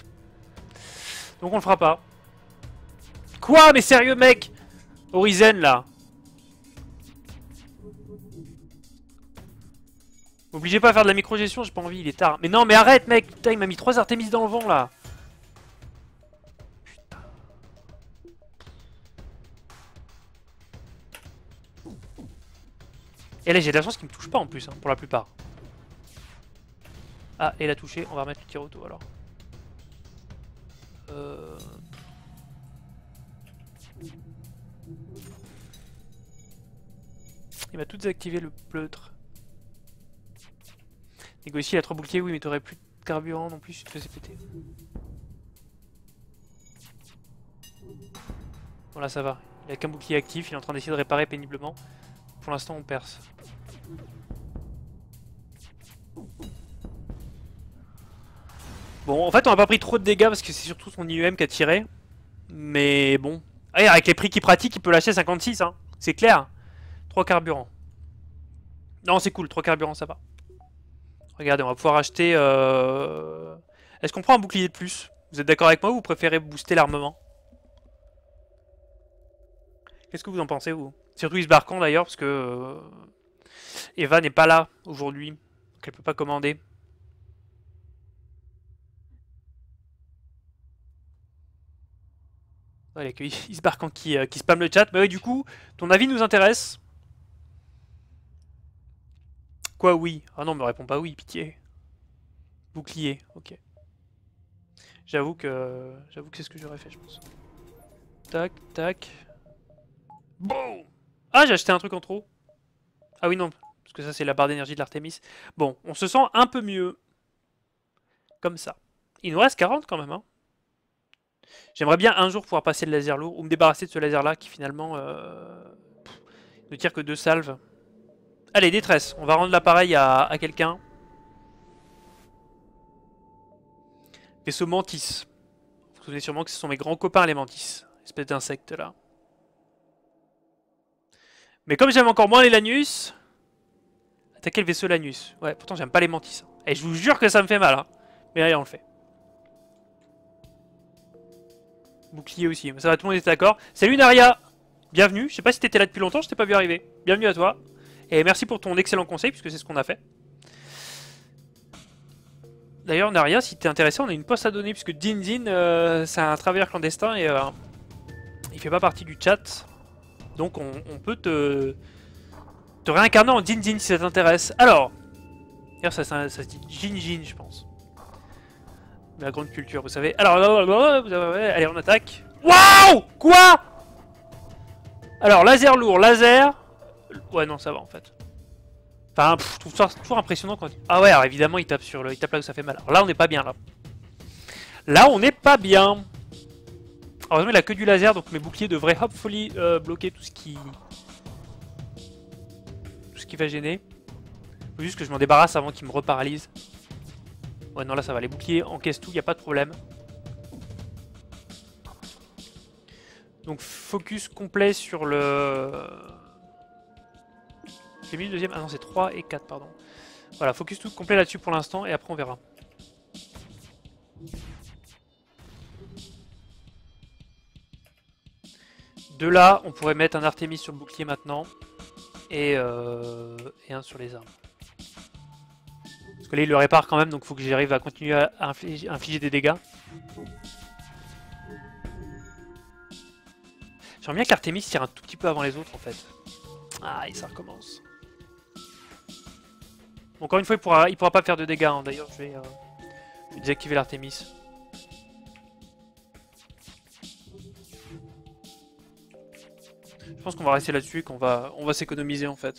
Donc on le fera pas. Quoi? Mais sérieux, mec? Horizon, là. M'obligez pas à faire de la micro-gestion, j'ai pas envie, il est tard. Mais non, mais arrête, mec! Putain, il m'a mis 3 Artemis dans le vent, là. Putain. Et là, j'ai de la chance qu'il me touche pas en plus, hein, pour la plupart. Ah, et il a touché, on va remettre le tir auto alors. Il m'a tout désactivé le pleutre. Négocier à 3 boucliers, oui, mais t'aurais plus de carburant non plus, tu te faisais péter. Bon, là ça va. Il a qu'un bouclier actif, il est en train d'essayer de réparer péniblement. Pour l'instant, on perce. Bon, en fait, on a pas pris trop de dégâts parce que c'est surtout son IEM qui a tiré. Mais bon. Ah, avec les prix qu'il pratique, il peut lâcher 56, hein. C'est clair. 3 carburants. Non, c'est cool, 3 carburants, ça va. Regardez, on va pouvoir acheter... Est-ce qu'on prend un bouclier de plus? Vous êtes d'accord avec moi ou vous préférez booster l'armement? Qu'est-ce que vous en pensez, vous? Surtout Isbarkan d'ailleurs, parce que... Eva n'est pas là aujourd'hui. Donc elle peut pas commander. Voilà, il y a que Isbarkan qui spamme le chat. Mais oui, du coup, ton avis nous intéresse. Quoi, oui? Ah non, me réponds pas oui, pitié. Bouclier, ok. J'avoue que c'est ce que j'aurais fait, je pense. Tac, tac. Boum! Ah, j'ai acheté un truc en trop. Ah oui, non, parce que ça, c'est la barre d'énergie de l'Artemis. Bon, on se sent un peu mieux. Comme ça. Il nous reste 40 quand même, hein. J'aimerais bien un jour pouvoir passer le laser lourd, ou me débarrasser de ce laser-là qui finalement ne tire que 2 salves. Allez, détresse. On va rendre l'appareil à quelqu'un. Vaisseau Mantis. Vous vous souvenez sûrement que ce sont mes grands copains, les Mantis. Espèce d'insectes là. Mais comme j'aime encore moins les Lanus... Attaquer le vaisseau Lanus. Ouais, pourtant j'aime pas les Mantis. Et je vous jure que ça me fait mal. Hein. Mais allez, on le fait. Bouclier aussi. Ça va, tout le monde est d'accord. Salut Naria! Bienvenue. Je sais pas si t'étais là depuis longtemps, je t'ai pas vu arriver. Bienvenue à toi. Et merci pour ton excellent conseil, puisque c'est ce qu'on a fait. D'ailleurs, Naria, si t'es intéressé, on a une poste à donner, puisque Din, c'est un travailleur clandestin et il fait pas partie du chat. Donc on peut te réincarner en Din si ça t'intéresse. Alors, d'ailleurs ça se dit Jin, je pense. De la grande culture, vous savez. Alors, allez, on attaque. Waouh! Quoi? Alors, laser lourd, laser. Ouais, non, ça va en fait. Enfin, je trouve ça toujours impressionnant quand... Ah ouais, alors évidemment, il tape il tape là où ça fait mal. Alors là, on n'est pas bien, là. Là, on n'est pas bien. Heureusement, il a que du laser, donc mes boucliers devraient hopefully bloquer tout ce qui va gêner. Faut juste que je m'en débarrasse avant qu'il me reparalyse. Ouais, non, là, ça va. Les boucliers encaissent tout, il n'y a pas de problème. Donc, focus complet sur le... J'ai mis le deuxième... Ah non, c'est 3 et 4, pardon. Voilà, focus tout complet là-dessus pour l'instant, et après, on verra. De là, on pourrait mettre un Artemis sur le bouclier maintenant. et un sur les armes. Parce que là il le répare quand même, donc il faut que j'arrive à continuer à infliger des dégâts. J'aimerais bien qu'Artemis tire un tout petit peu avant les autres en fait. Ah, et ça recommence. Bon, encore une fois, il pourra pas faire de dégâts. Hein. D'ailleurs, je vais désactiver l'Artemis. Je pense qu'on va rester là-dessus et qu'on va s'économiser en fait.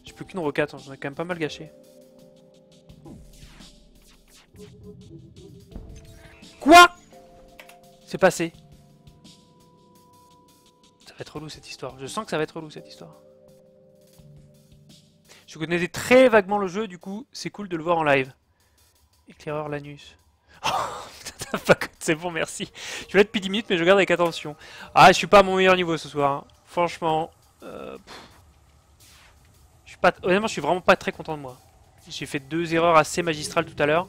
J'ai plus qu'une rocade, hein. J'en ai quand même pas mal gâché. Quoi? C'est passé. Ça va être relou cette histoire. Je sens que ça va être relou cette histoire. Je connaissais très vaguement le jeu, du coup, c'est cool de le voir en live. Éclaireur Lanus. C'est bon, merci. Je suis là depuis 10 minutes, mais je regarde avec attention. Ah, je suis pas à mon meilleur niveau ce soir. Hein. Franchement, je suis pas, honnêtement, je suis vraiment pas très content de moi. J'ai fait 2 erreurs assez magistrales tout à l'heure.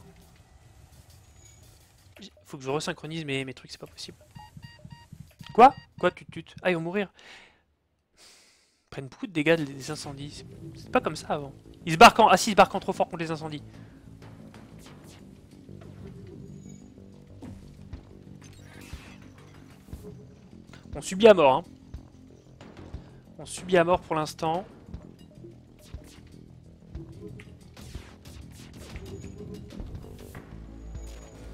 Faut que je resynchronise mes trucs, c'est pas possible. Quoi? Quoi, tut. Ah, ils vont mourir. Ils prennent beaucoup de dégâts des incendies. C'est pas comme ça avant. Ils se barquent en... Ah si, ils se barquent en trop fort contre les incendies. On subit à mort, hein. On subit à mort pour l'instant.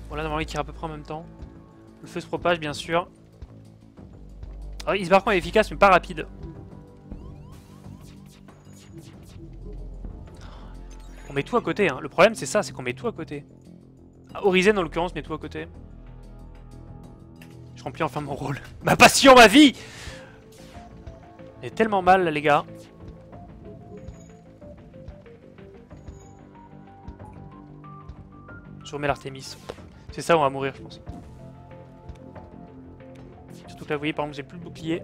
Bon là normalement il tire à peu près en même temps. Le feu se propage bien sûr. Ah oui, Isbarkan est efficace mais pas rapide. On met tout à côté, hein. Le problème c'est ça, c'est qu'on met tout à côté. Ah, Orizen en l'occurrence met tout à côté. Je remplis enfin mon rôle. Ma passion, ma vie! On est tellement mal là les gars. Je remets l'Artemis. C'est ça, on va mourir je pense. Surtout que là vous voyez par exemple j'ai plus le bouclier.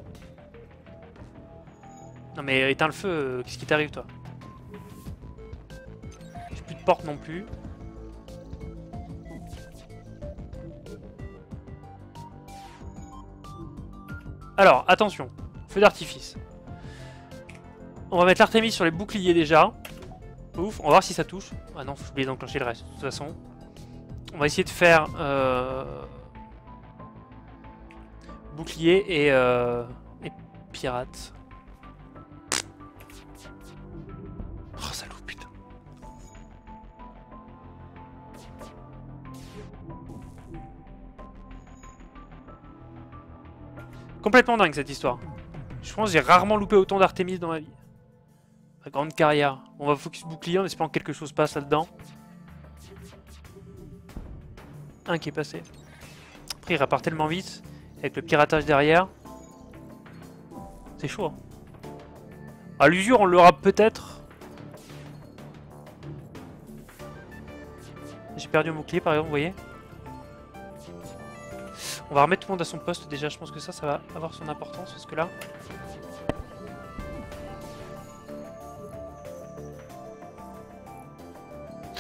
Non mais éteins le feu, qu'est-ce qui t'arrive toi? J'ai plus de porte non plus. Alors, attention, feu d'artifice. On va mettre l'Artemis sur les boucliers déjà. Ouf, on va voir si ça touche. Ah non, faut oublier d'enclencher le reste de toute façon. On va essayer de faire bouclier et pirate. Oh, salaud, putain. Complètement dingue cette histoire. Je pense que j'ai rarement loupé autant d'Artemis dans ma vie. La grande carrière. On va focus bouclier en espérant que quelque chose passe là-dedans. Un qui est passé. Après il repart tellement vite. Avec le piratage derrière. C'est chaud. Hein. Ah l'usure on l'aura peut-être. J'ai perdu un bouclier par exemple, vous voyez. On va remettre tout le monde à son poste déjà, je pense que ça va avoir son importance parce que là...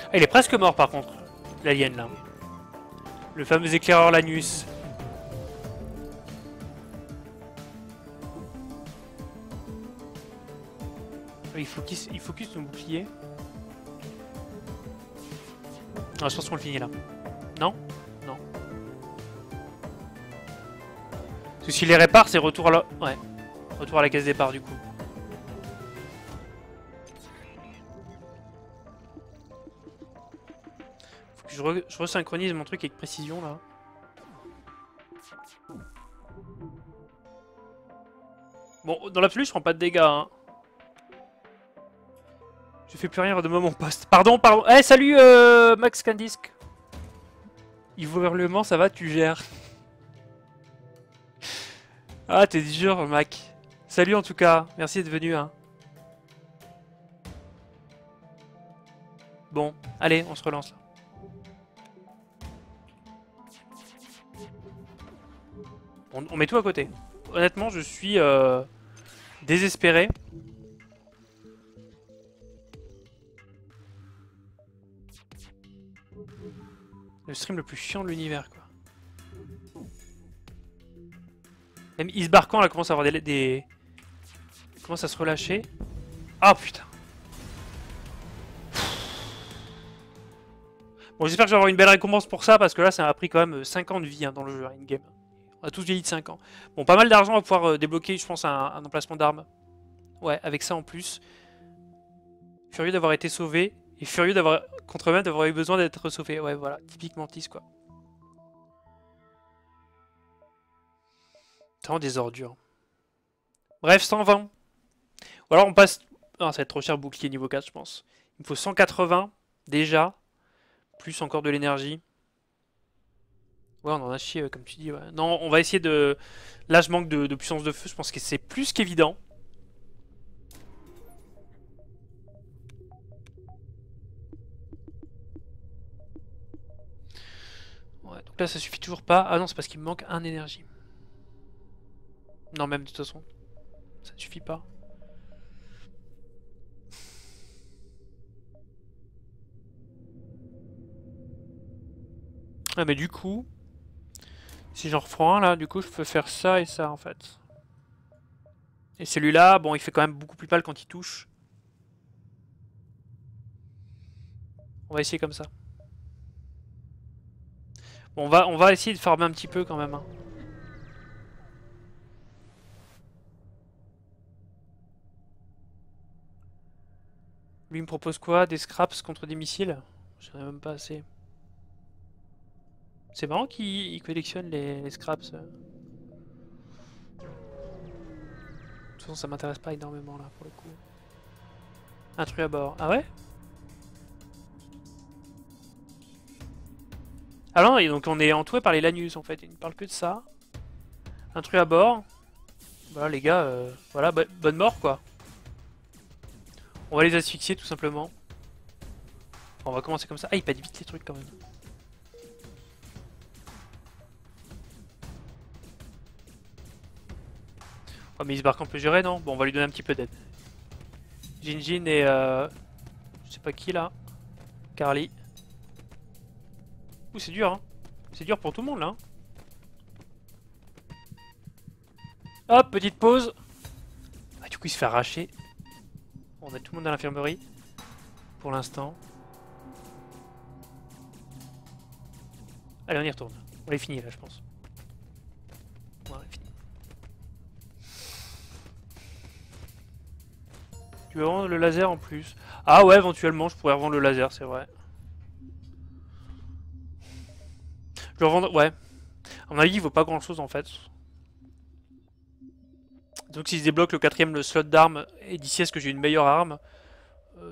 Ah, il est presque mort par contre, l'alien là. Le fameux éclaireur Lanus. Il focus son bouclier. Ah, je pense qu'on le finit là. Non? Non. Parce que s'il les répare, c'est retour à la... Ouais. Retour à la case départ du coup. Faut que je resynchronise mon truc avec précision là. Bon, dans l'absolu, je prends pas de dégâts. Hein. Je fais plus rien de mon poste. Pardon. Eh, hey, salut Max Candisk. Yves Hurlement, ça va, tu gères. Ah, t'es dur, Mac. Salut en tout cas, merci d'être venu. Hein. Bon, allez, on se relance là. On met tout à côté. Honnêtement, je suis désespéré. Le stream le plus chiant de l'univers, quoi. Même Isbarkan là commence à avoir des... commence à se relâcher. Ah putain. Bon, j'espère que je vais avoir une belle récompense pour ça, parce que là, ça m'a pris quand même 5 ans de vie hein, dans le jeu, in-game. On a tous vieilli de 5 ans. Bon, pas mal d'argent, on va pouvoir débloquer, je pense, un emplacement d'armes. Ouais, avec ça en plus. Furieux d'avoir été sauvé, et furieux d'avoir, contre eux-mêmes, d'avoir eu besoin d'être sauvé. Ouais, voilà, typiquement Tis, quoi. C'est vraiment des ordures. Bref, 120. Ou alors on passe... Ah, ça va être trop cher bouclier niveau 4, je pense. Il me faut 180, déjà. Plus encore de l'énergie. Ouais, on en a chié, comme tu dis. Ouais. Non, on va essayer de... Là, je manque de puissance de feu. Je pense que c'est plus qu'évident. Ouais, donc là, ça suffit toujours pas. Ah non, c'est parce qu'il me manque un énergie. Non, même de toute façon. Ça ne suffit pas. Ah, mais du coup... Si j'en reprends un, là, du coup, je peux faire ça et ça, en fait. Et celui-là, bon, il fait quand même beaucoup plus pâle quand il touche. On va essayer comme ça. Bon, on va essayer de farmer un petit peu quand même. Hein. Lui il me propose quoi? Des scraps contre des missiles? J'en ai même pas assez. C'est marrant qu'il collectionne les scraps. De toute façon, ça m'intéresse pas énormément là pour le coup. Intrus à bord. Ah ouais? Ah non, et donc on est entouré par les Lanus en fait. Il ne parle que de ça. Intrus à bord. Voilà les gars, voilà, bonne mort quoi. On va les asphyxier tout simplement. On va commencer comme ça. Ah, il pète vite les trucs quand même. Oh, mais Isbark on peut gérer, non? Bon, on va lui donner un petit peu d'aide. Jinjin et je sais pas qui là. Carly. Ouh, c'est dur, hein. C'est dur pour tout le monde là. Hein. Hop, petite pause. Ah, du coup, il se fait arracher. On a tout le monde à l'infirmerie. Pour l'instant. Allez, on y retourne. On est fini là, je pense. Ouais, on est fini. Tu veux revendre le laser en plus? Ah ouais, éventuellement, je pourrais revendre le laser, c'est vrai. Je le revendre, ouais. À mon avis, il vaut pas grand chose en fait. Donc s'il se débloque le quatrième le slot d'armes, et d'ici à ce que j'ai une meilleure arme,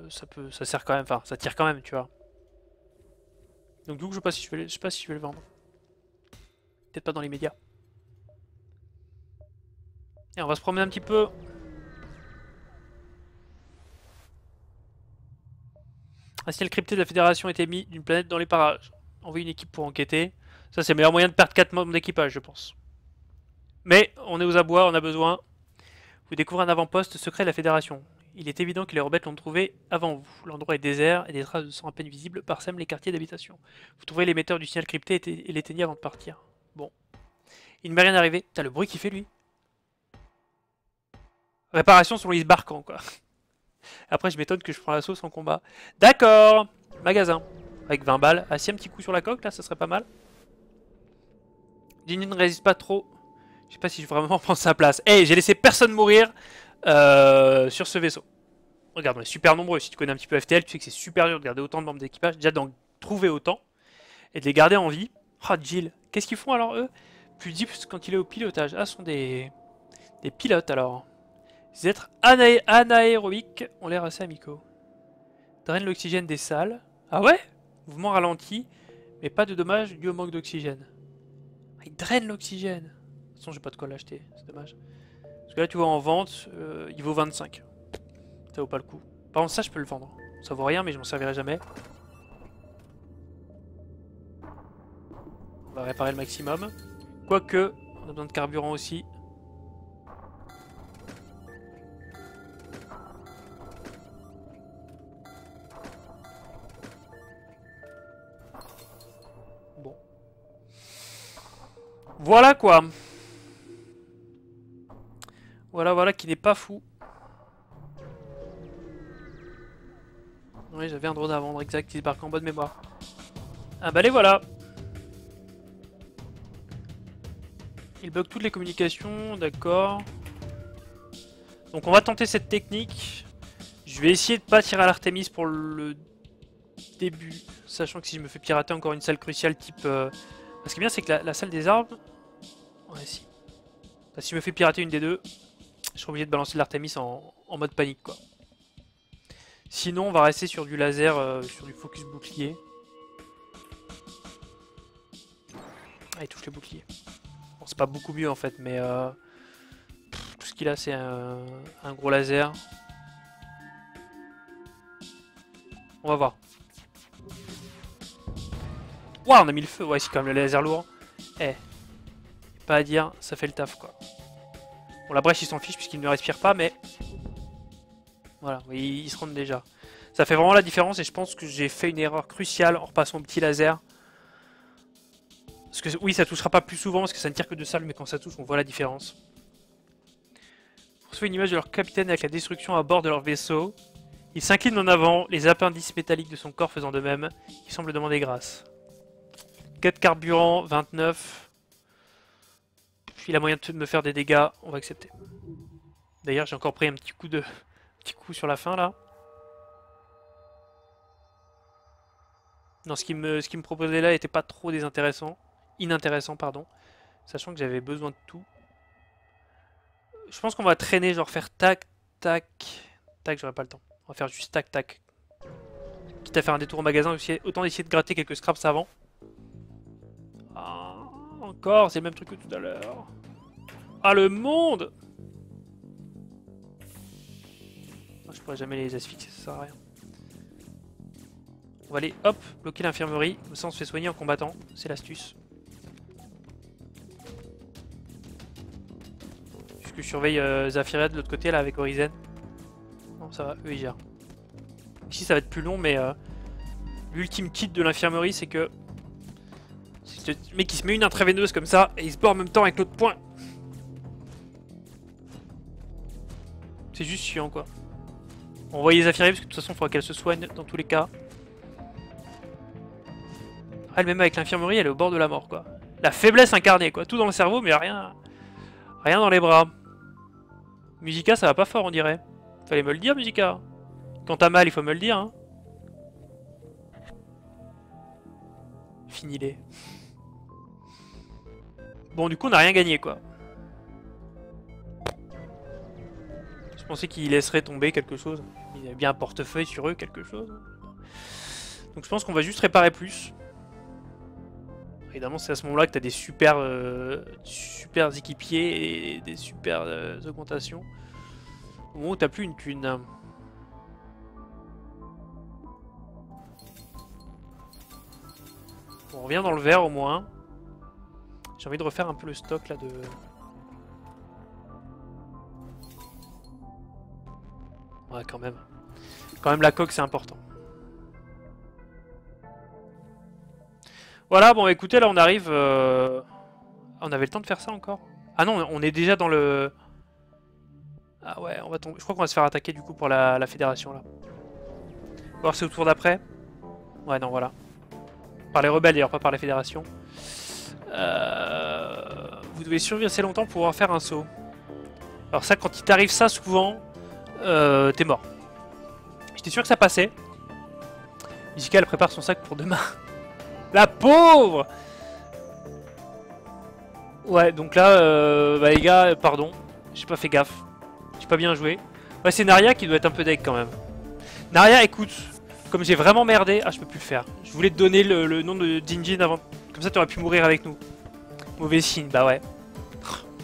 ça sert quand même, enfin, ça tire quand même, tu vois. Donc du coup, je sais pas si je sais pas si je vais le vendre. Peut-être pas dans les médias. Et on va se promener un petit peu. Un ciel crypté de la Fédération a été mis d'une planète dans les parages. Envoyer une équipe pour enquêter. Ça, c'est le meilleur moyen de perdre 4 membres d'équipage, je pense. Mais on est aux abois, on a besoin. Vous découvrez un avant-poste secret de la Fédération. Il est évident que les rebelles l'ont trouvé avant vous. L'endroit est désert et des traces de sang à peine visibles parsèment les quartiers d'habitation. Vous trouverez l'émetteur du signal crypté et l'éteignez avant de partir. Bon. Il ne m'est rien arrivé. T'as le bruit qu'il fait, lui. Réparation sur les barcans, quoi. Après, je m'étonne que je prends la sauce en combat. D'accord. Magasin. Avec 20 balles. Ah, si un petit coup sur la coque, là, ça serait pas mal. Dini ne résiste pas trop. Je sais pas si je vais vraiment prendre sa place. Hey, j'ai laissé personne mourir sur ce vaisseau. Regarde, on est super nombreux. Si tu connais un petit peu FTL, tu sais que c'est super dur de garder autant de membres d'équipage. Déjà d'en trouver autant et de les garder en vie. Ah, Jill. Qu'est-ce qu'ils font alors, eux? Plus deep quand il est au pilotage. Ah, ce sont des pilotes alors. Ces êtres anaérobiques ont l'air assez amicaux. Draine l'oxygène des salles. Ah ouais? Mouvement ralenti, mais pas de dommages dû au manque d'oxygène. Ah, il draine l'oxygène. De toute façon, j'ai pas de quoi l'acheter, c'est dommage. Parce que là, tu vois, en vente, il vaut 25. Ça vaut pas le coup. Par contre, ça, je peux le vendre. Ça vaut rien, mais je m'en servirai jamais. On va réparer le maximum. Quoique, on a besoin de carburant aussi. Bon. Voilà quoi. Voilà, voilà, qui n'est pas fou. Oui, j'avais un drone à vendre, exact, qui débarque en bonne mémoire. Ah bah les voilà. Il bug toutes les communications, d'accord. Donc on va tenter cette technique. Je vais essayer de pas tirer à l'Artemis pour le début. Sachant que si je me fais pirater encore une salle cruciale type... Ce qui est bien c'est que la salle des arbres... Ouais si. Enfin, si je me fais pirater une des deux, je serai obligé de balancer l'Artemis en mode panique quoi. Sinon on va rester sur du laser, sur du focus bouclier. Ah il touche les boucliers. Bon, c'est pas beaucoup mieux en fait mais... tout ce qu'il a c'est un gros laser. On va voir. Waouh, on a mis le feu. Ouais, c'est quand même le laser lourd. Eh, pas à dire, ça fait le taf quoi. Bon, la brèche il s'en fiche puisqu'il ne respire pas, mais voilà, il se rend déjà. Ça fait vraiment la différence et je pense que j'ai fait une erreur cruciale en repassant au petit laser. Parce que oui, ça touchera pas plus souvent parce que ça ne tire que de salles, mais quand ça touche, on voit la différence. On reçoit une image de leur capitaine avec la destruction à bord de leur vaisseau. Il s'incline en avant, les appendices métalliques de son corps faisant de même. Il semble demander grâce. 4 carburant, 29. Il a moyen de me faire des dégâts, on va accepter. D'ailleurs, j'ai encore pris un petit coup sur la fin là. Non, ce qu'il me proposait là était pas trop désintéressant. Inintéressant, pardon. Sachant que j'avais besoin de tout. Je pense qu'on va traîner, genre faire tac, tac. Tac, j'aurai pas le temps. On va faire juste tac, tac. Quitte à faire un détour au magasin, autant essayer de gratter quelques scraps avant. Ah, encore, c'est le même truc que tout à l'heure. Ah, le monde! Je pourrais jamais les asphyxier, ça sert à rien. On va aller, hop, bloquer l'infirmerie. Comme ça, on se fait soigner en combattant. C'est l'astuce. Puisque je surveille Zafira de l'autre côté, là, avec Orizen. Non, ça va, eux, ils gèrent. Ici, ça va être plus long, mais l'ultime kit de l'infirmerie, c'est que... le mec qui se met une intraveineuse comme ça, et il se bat en même temps avec l'autre poing. C'est juste chiant, quoi. On va envoyer Zafira, parce que de toute façon, il faudra qu'elle se soigne dans tous les cas. Elle, même avec l'infirmerie, elle est au bord de la mort, quoi. La faiblesse incarnée, quoi. Tout dans le cerveau, mais rien dans les bras. Musica, ça va pas fort, on dirait. Fallait me le dire, Musica. Quand t'as mal, il faut me le dire, hein. Finis-les. Bon, du coup, on n'a rien gagné, quoi. Je pensais qu'ils laisseraient tomber quelque chose. Il y avait bien un portefeuille sur eux, quelque chose. Donc je pense qu'on va juste réparer plus. Évidemment, c'est à ce moment-là que tu as des super équipiers et des super augmentations. Au moment où tu n'as plus une thune. Bon, on revient dans le vert au moins. J'ai envie de refaire un peu le stock là de... Ouais, quand même. Quand même, la coque, c'est important. Voilà, bon, écoutez, là, on arrive... On avait le temps de faire ça encore? Ah non, on est déjà dans le... Ah ouais, on va tomber. Je crois qu'on va se faire attaquer, du coup, pour la fédération, là. On va voir si c'est au tour d'après. Ouais, non, voilà. Par les rebelles, d'ailleurs, pas par la fédération. Vous devez survivre assez longtemps pour pouvoir faire un saut. Alors ça, quand il t'arrive ça, souvent, t'es mort. J'étais sûr que ça passait. Musica, elle prépare son sac pour demain. La pauvre! Ouais, donc là, bah les gars, pardon. J'ai pas fait gaffe. J'ai pas bien joué. Ouais, c'est Naria qui doit être un peu deck quand même. Naria, écoute, comme j'ai vraiment merdé... Ah, je peux plus le faire. Je voulais te donner le nom de Jinjin avant. Comme ça, t'aurais pu mourir avec nous. Mauvais signe, bah ouais.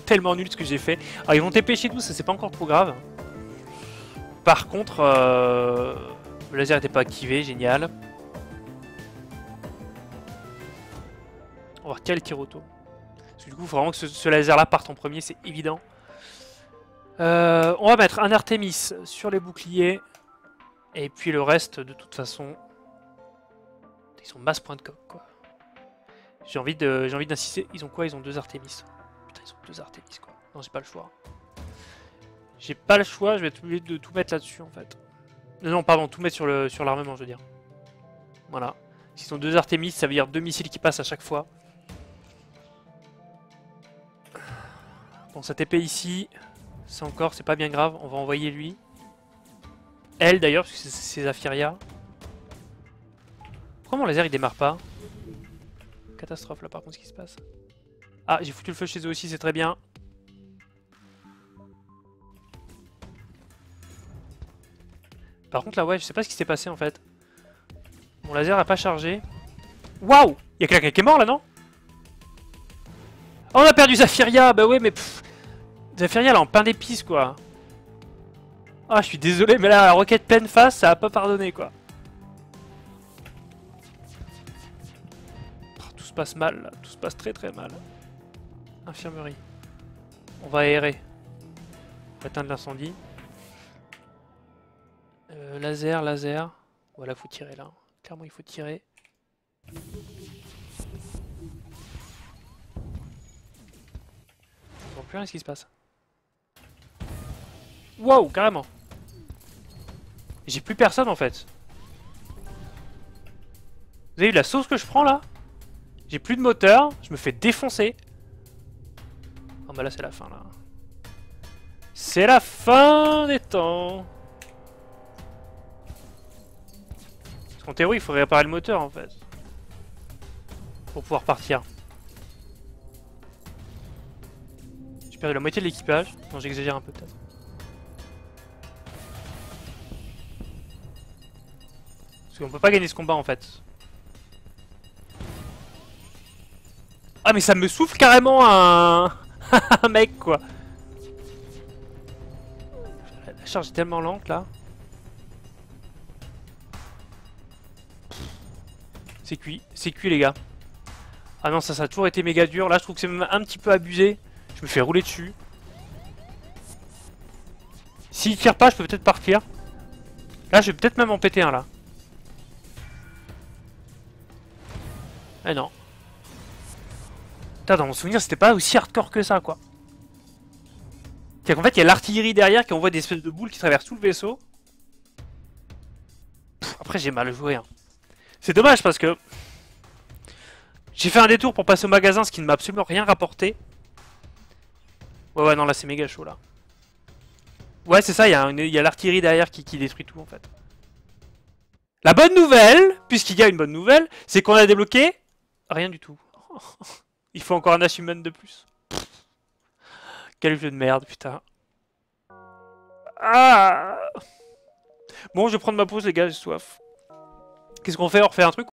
Tellement nul ce que j'ai fait. Alors, ils vont TP chez nous, ça c'est pas encore trop grave. Par contre, le laser n'était pas activé, génial. On va retirer le tir auto. Parce que du coup, il faut vraiment que ce laser-là parte en premier, c'est évident. On va mettre un Artemis sur les boucliers. Et puis le reste, de toute façon... Ils sont masse point de coque, quoi. J'ai envie d'insister. Ils ont quoi? Ils ont 2 Artemis. Putain, ils ont 2 Artemis, quoi. Non, j'ai pas le choix. J'ai pas le choix, je vais être obligé de tout mettre là-dessus, en fait. Non, pardon, tout mettre sur l'armement, je veux dire. Voilà. S'ils sont 2 Artemis, ça veut dire 2 missiles qui passent à chaque fois. Bon, cette épée ici, c'est encore, c'est pas bien grave. On va envoyer lui. Elle d'ailleurs, parce que c'est Zafyria. Pourquoi mon laser il démarre pas? Catastrophe là par contre ce qui se passe. Ah, j'ai foutu le feu chez eux aussi, c'est très bien. Par contre là ouais, je sais pas ce qui s'est passé en fait. Mon laser a pas chargé. Waouh! Y'a quelqu'un qui est mort là, non? Oh, on a perdu Zafyria! Bah ouais mais pff, Zafyria elle est en pain d'épices quoi. Ah je suis désolé mais là la roquette pleine face ça a pas pardonné quoi. Oh, tout se passe mal là, tout se passe très très mal. Infirmerie. On va aérer. On va éteindre l'incendie. Laser, laser. Voilà, faut tirer là. Clairement, il faut tirer. Je vois plus rien ce qui se passe. Wow, carrément. J'ai plus personne en fait. Vous avez vu la sauce que je prends là? J'ai plus de moteur, je me fais défoncer. Oh bah là c'est la fin là. C'est la fin des temps. Parce qu'en théorie il faudrait réparer le moteur en fait. Pour pouvoir partir. J'ai perdu la moitié de l'équipage. Non j'exagère un peu peut-être. Parce qu'on peut pas gagner ce combat en fait. Ah mais ça me souffle carrément un... un mec quoi. La charge est tellement lente là. C'est cuit les gars. Ah non ça a toujours été méga dur. Là je trouve que c'est même un petit peu abusé. Je me fais rouler dessus. S'il tire pas je peux peut-être partir. Là je vais peut-être même en péter un là. Eh non. Putain, dans mon souvenir c'était pas aussi hardcore que ça quoi. C'est qu'en fait il y a l'artillerie derrière qui envoie des espèces de boules qui traversent tout le vaisseau. Pff, après j'ai mal joué hein. C'est dommage parce que j'ai fait un détour pour passer au magasin, ce qui ne m'a absolument rien rapporté. Ouais non là c'est méga chaud là. Ouais c'est ça, il y a l'artillerie derrière qui détruit tout en fait. La bonne nouvelle, puisqu'il y a une bonne nouvelle, c'est qu'on a débloqué rien du tout. Il faut encore un achievement de plus. Quel jeu de merde putain. Ah bon je vais prendre ma pause les gars, j'ai soif. Qu'est-ce qu'on fait? On refait un truc?